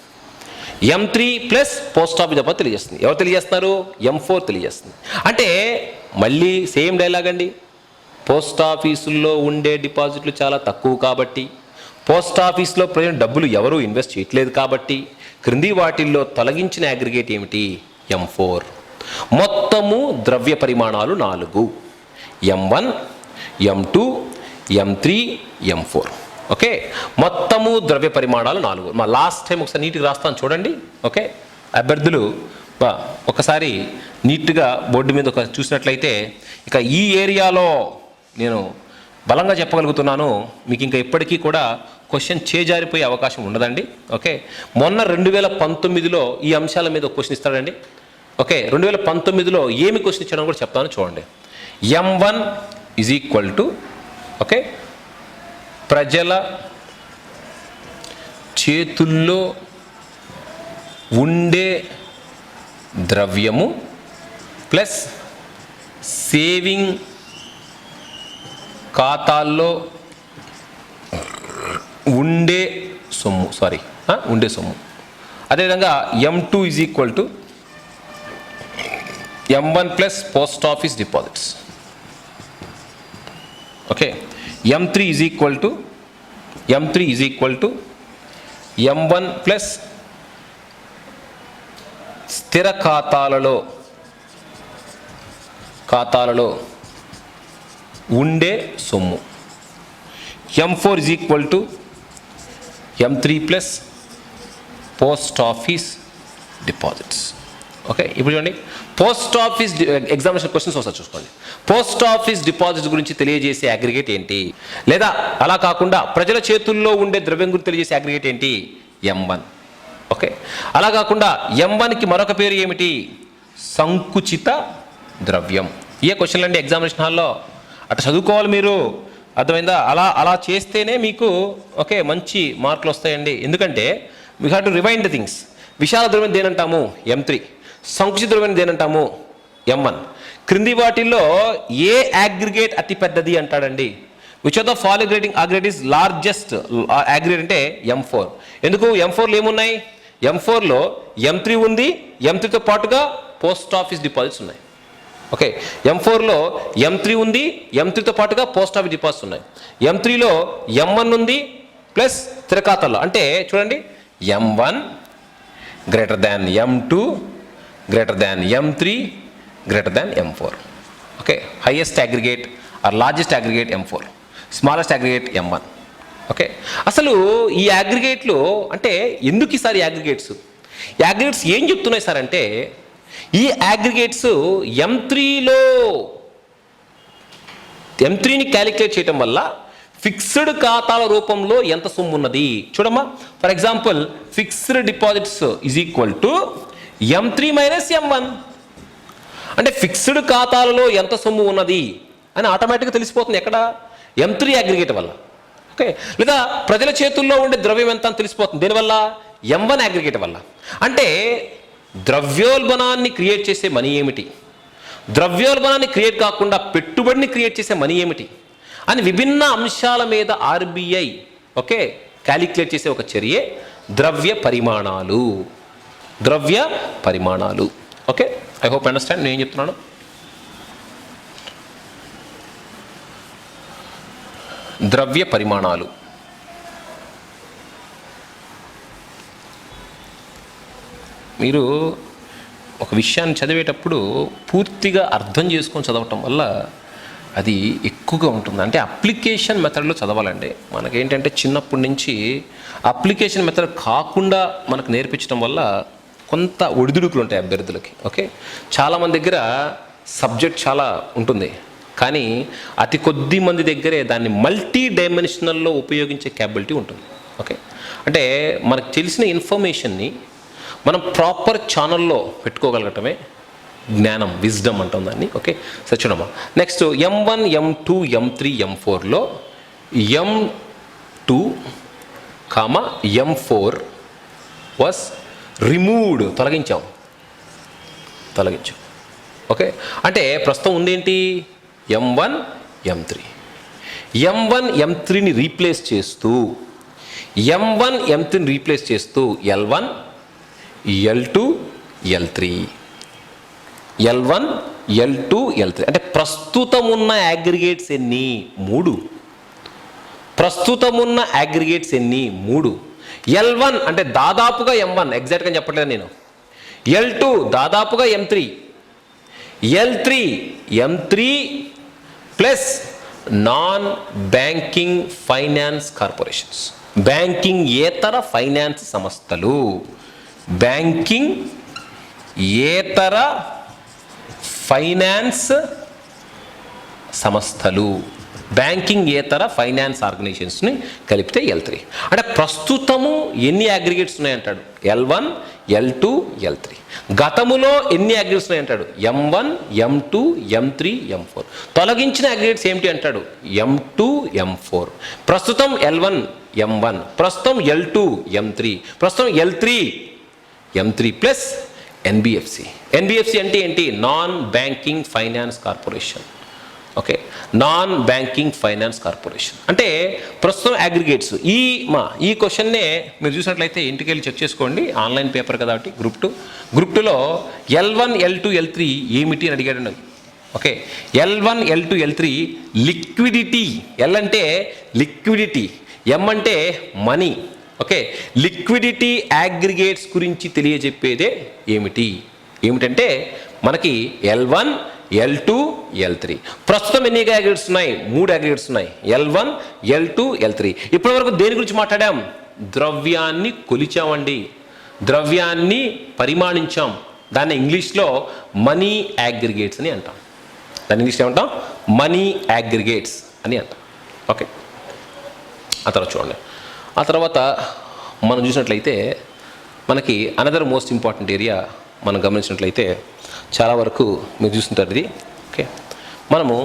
M3 plus post office deposit తెలియజేస్తుంది. ఎవరు తెలియజేస్తున్నారు? M4 తెలియజేస్తుంది. అంటే మళ్ళీ సేమ్ డైలాగ్ అండి. పోస్ట్ ఆఫీసుల్లో ఉండే డిపాజిట్లు చాలా తక్కువ కాబట్టి, పోస్ట్ ఆఫీస్లో ప్రజెంట్ డబ్బులు ఎవరు ఇన్వెస్ట్ చేయట్లేదు కాబట్టి క్రింది వాటిల్లో తొలగించిన అగ్రిగేట్ ఏమిటి? M4. మొత్తము ద్రవ్య పరిమాణాలు 4: M1, M2, M3, M4. Okay, మొత్తము ద్రవ్య పరిమాణాలు 4. మా లాస్ట్ టైం ఒకసారి నీట్గా రాస్తాను చూడండి. ఓకే, అభ్యర్థులు ఒకసారి నీట్గా బోర్డు మీద ఒక చూసినట్లయితే ఇక ఈ ఏరియాలో నేను బలంగా చెప్పగలుగుతున్నాను, మీకు ఇంకా ఎప్పటికీ కూడా క్వశ్చన్ చేజారిపోయే అవకాశం ఉండదండి. ఓకే, మొన్న 2019లో ఈ అంశాల మీద ఒక క్వశ్చన్ ఇస్తాడండి. ఓకే, 2019లో ఏమి క్వశ్చన్ ఇచ్చాడో కూడా చెప్తాను చూడండి. M1 is equal to okay ప్రజల చేతుల్లో ఉండే ద్రవ్యము ప్లస్ సేవింగ్ ఖాతాల్లో ఉండే సొమ్ము ఉండే సొమ్ము. అదేవిధంగా M2 is equal to M1 plus post office deposits. Okay, M3 is equal to M1 plus స్థిర ఖాతాలలో ఉండే సొమ్ము. M4 is equal to M3 plus post office deposits. Okay, ఇప్పుడు చూడండి, పోస్ట్ ఆఫీస్ ఎగ్జామినేషన్ క్వశ్చన్స్ వస్తాయి చూసుకోండి. పోస్ట్ ఆఫీస్ డిపాజిట్స్ గురించి తెలియజేసే అగ్రిగేట్ ఏంటి? లేదా అలా కాకుండా ప్రజల చేతుల్లో ఉండే ద్రవ్యం గురించి తెలియజేసే అగ్రిగేట్ ఏంటి? M1. ఓకే, అలా కాకుండా M1కి మరొక పేరు ఏమిటి? సంకుచిత ద్రవ్యం. ఏ క్వశ్చన్లు అండి ఎగ్జామినేషన్ హాల్లో, అట్లా చదువుకోవాలి మీరు, అర్థమైందా? అలా చేస్తేనే మీకు ఓకే మంచి మార్కులు వస్తాయండి. ఎందుకంటే we have to remind the things. విశాల ద్రవ్యం దేనంటాము? M3. సంకుచిత ద్రవ్యం దేనంటాము? M1. క్రింది వాటిల్లో ఏ అగ్రిగేట్ అతి పెద్దది అంటాడండి? Which of the following aggregate is largest aggregate అంటే M4. ఎందుకు? M4లో ఏమున్నాయి? M4లో M3 ఉంది, M3తో పాటుగా పోస్ట్ ఆఫీస్ డిపాజిట్స్ ఉన్నాయి. ఓకే, M4లో M3 ఉంది, M3తో పాటుగా పోస్ట్ ఆఫీస్ డిపాజిట్స్ ఉన్నాయి. M3లో M1 ఉంది ప్లస్ స్థిర ఖాతాల్లో. అంటే చూడండి, M1 greater than M2 greater than M3 greater than M4. Okay, highest aggregate or largest aggregate M4, smallest aggregate M1. Okay, అసలు ఈ అగ్రిగేట్లు అంటే ఎందుకు ఈసారి అగ్రిగేట్స్ ఏం చెప్తున్నాయి సార్ అంటే, ఈ అగ్రిగేట్స్ M3ని క్యాలిక్యులేట్ చేయటం వల్ల ఫిక్స్డ్ ఖాతాల రూపంలో ఎంత సొమ్ము ఉన్నది చూడమ్మా. For example, fixed deposits is equal to M3 minus M1. అంటే ఫిక్స్డ్ ఖాతాలలో ఎంత సొమ్ము ఉన్నది అని ఆటోమేటిక్గా తెలిసిపోతుంది. ఎక్కడ? M3 అగ్రిగేట్ వల్ల. ఓకే, లేదా ప్రజల చేతుల్లో ఉండే ద్రవ్యం ఎంత అని తెలిసిపోతుంది. దీనివల్ల M1 అగ్రిగేట్ వల్ల. అంటే ద్రవ్యోల్బణాన్ని క్రియేట్ చేసే మనీ ఏమిటి, ద్రవ్యోల్బణాన్ని క్రియేట్ కాకుండా పెట్టుబడిని క్రియేట్ చేసే మనీ ఏమిటి అని విభిన్న అంశాల మీద RBI ఓకే క్యాలిక్యులేట్ చేసే ఒక చర్యే ద్రవ్య పరిమాణాలు. ఓకే, ఐ హోప్ అండర్స్టాండ్ నేను ఏం చెప్తున్నాను. ద్రవ్య పరిమాణాలు మీరు ఒక విషయాన్ని చదివేటప్పుడు పూర్తిగా అర్థం చేసుకొని చదవటం వల్ల అది ఎక్కువగా ఉంటుంది. అంటే అప్లికేషన్ మెథడ్లో చదవాలండి. మనకేంటంటే చిన్నప్పటి నుంచి అప్లికేషన్ మెథడ్ కాకుండా మనకు నేర్పించడం వల్ల కొంత ఒడిదుడుకులు ఉంటాయి అభ్యర్థులకి. ఓకే, చాలామంది దగ్గర సబ్జెక్ట్ చాలా ఉంటుంది, కానీ అతి కొద్ది మంది దగ్గరే దాన్ని మల్టీ డైమెన్షనల్లో ఉపయోగించే క్యాపబిలిటీ ఉంటుంది. ఓకే, అంటే మనకు తెలిసిన ఇన్ఫర్మేషన్ని మనం ప్రాపర్ ఛానల్లో పెట్టుకోగలగటమే జ్ఞానం, విజ్డమ్ అంటాం దాన్ని. ఓకే, సరే చూడమ్మా. నెక్స్ట్ M1, M2, M3, M4లో M2, M4 వాస్ రిమూవ్డ్, తొలగించాం. ఓకే, అంటే ప్రస్తుతం ఉందేంటి? M1, M3. M1, M3ని రీప్లేస్ చేస్తూ L1, L2, L3, L1, L2, L3. అంటే ప్రస్తుతం ఉన్న అగ్రిగేట్స్ ఎన్ని? 3. L1 అంటే దాదాపుగా M1, ఎగ్జాక్ట్గా చెప్పట్లేదు నేను. L2 దాదాపుగా M3, L3 M3 plus non banking finance corporations, banking ఏతర ఫైనాన్స్ సంస్థలు, బ్యాంకింగ్ ఏతర ఫైనాన్స్ సంస్థలు, బ్యాంకింగ్ ఏతర ఫైనాన్స్ ఆర్గనైజేషన్స్ని కలిపితే L3. అంటే ప్రస్తుతము ఎన్ని అగ్రిగేట్స్ ఉన్నాయంటాడు? L1, L2, L3. గతములో ఎన్ని aggregates ఉన్నాయంటాడు? M1, M2, M3, M4. తొలగించిన అగ్రిగేట్స్ ఏమిటి అంటాడు? M2, M4. ప్రస్తుతం L1, M1, ప్రస్తుతం L2, M3, ప్రస్తుతం L3, M3 plus NBFC. NBFC అంటే ఏంటి? Non banking finance corporation. Okay, non banking finance corporation అంటే ప్రస్తుతం అగ్రిగేట్స్. ఈ క్వశ్చన్నే మీరు చూసినట్లయితే ఇంటికి వెళ్ళి చెక్ చేసుకోండి, ఆన్లైన్ పేపర్ కాబట్టి గ్రూప్ టూలో L1 L2 L3 ఏమిటి అని అడిగాడు. Okay, L1 L2 L3 liquidity. L అంటే లిక్విడిటీ, M అంటే మనీ. ఓకే, లిక్విడిటీ అగ్రిగేట్స్ గురించి తెలియజెప్పేదే ఏమిటంటే మనకి L1 L2 L3. ప్రస్తుతం ఎన్ని అగ్రిగేట్స్ ఉన్నాయి? 3 అగ్రిగేట్స్ ఉన్నాయి, L1 L2 L3. ఇప్పటి వరకు దేని గురించి మాట్లాడాం? ద్రవ్యాన్ని కొలిచామండి, ద్రవ్యాన్ని పరిమాణించాం. దాన్ని ఇంగ్లీష్లో మనీ అగ్రిగేట్స్ అని అంటాం. దాన్ని ఇంగ్లీష్లో ఏమంటాం? మనీ అగ్రిగేట్స్ అని అంటాం. ఓకే, ఆ తర్వాత చూడండి. ఆ తర్వాత మనం చూసినట్లయితే మనకి అనదర్ మోస్ట్ ఇంపార్టెంట్ ఏరియా మనం గమనించినట్లయితే చాలా వరకు మీరు చూస్తుంటారు ఇది. ఓకే, మనము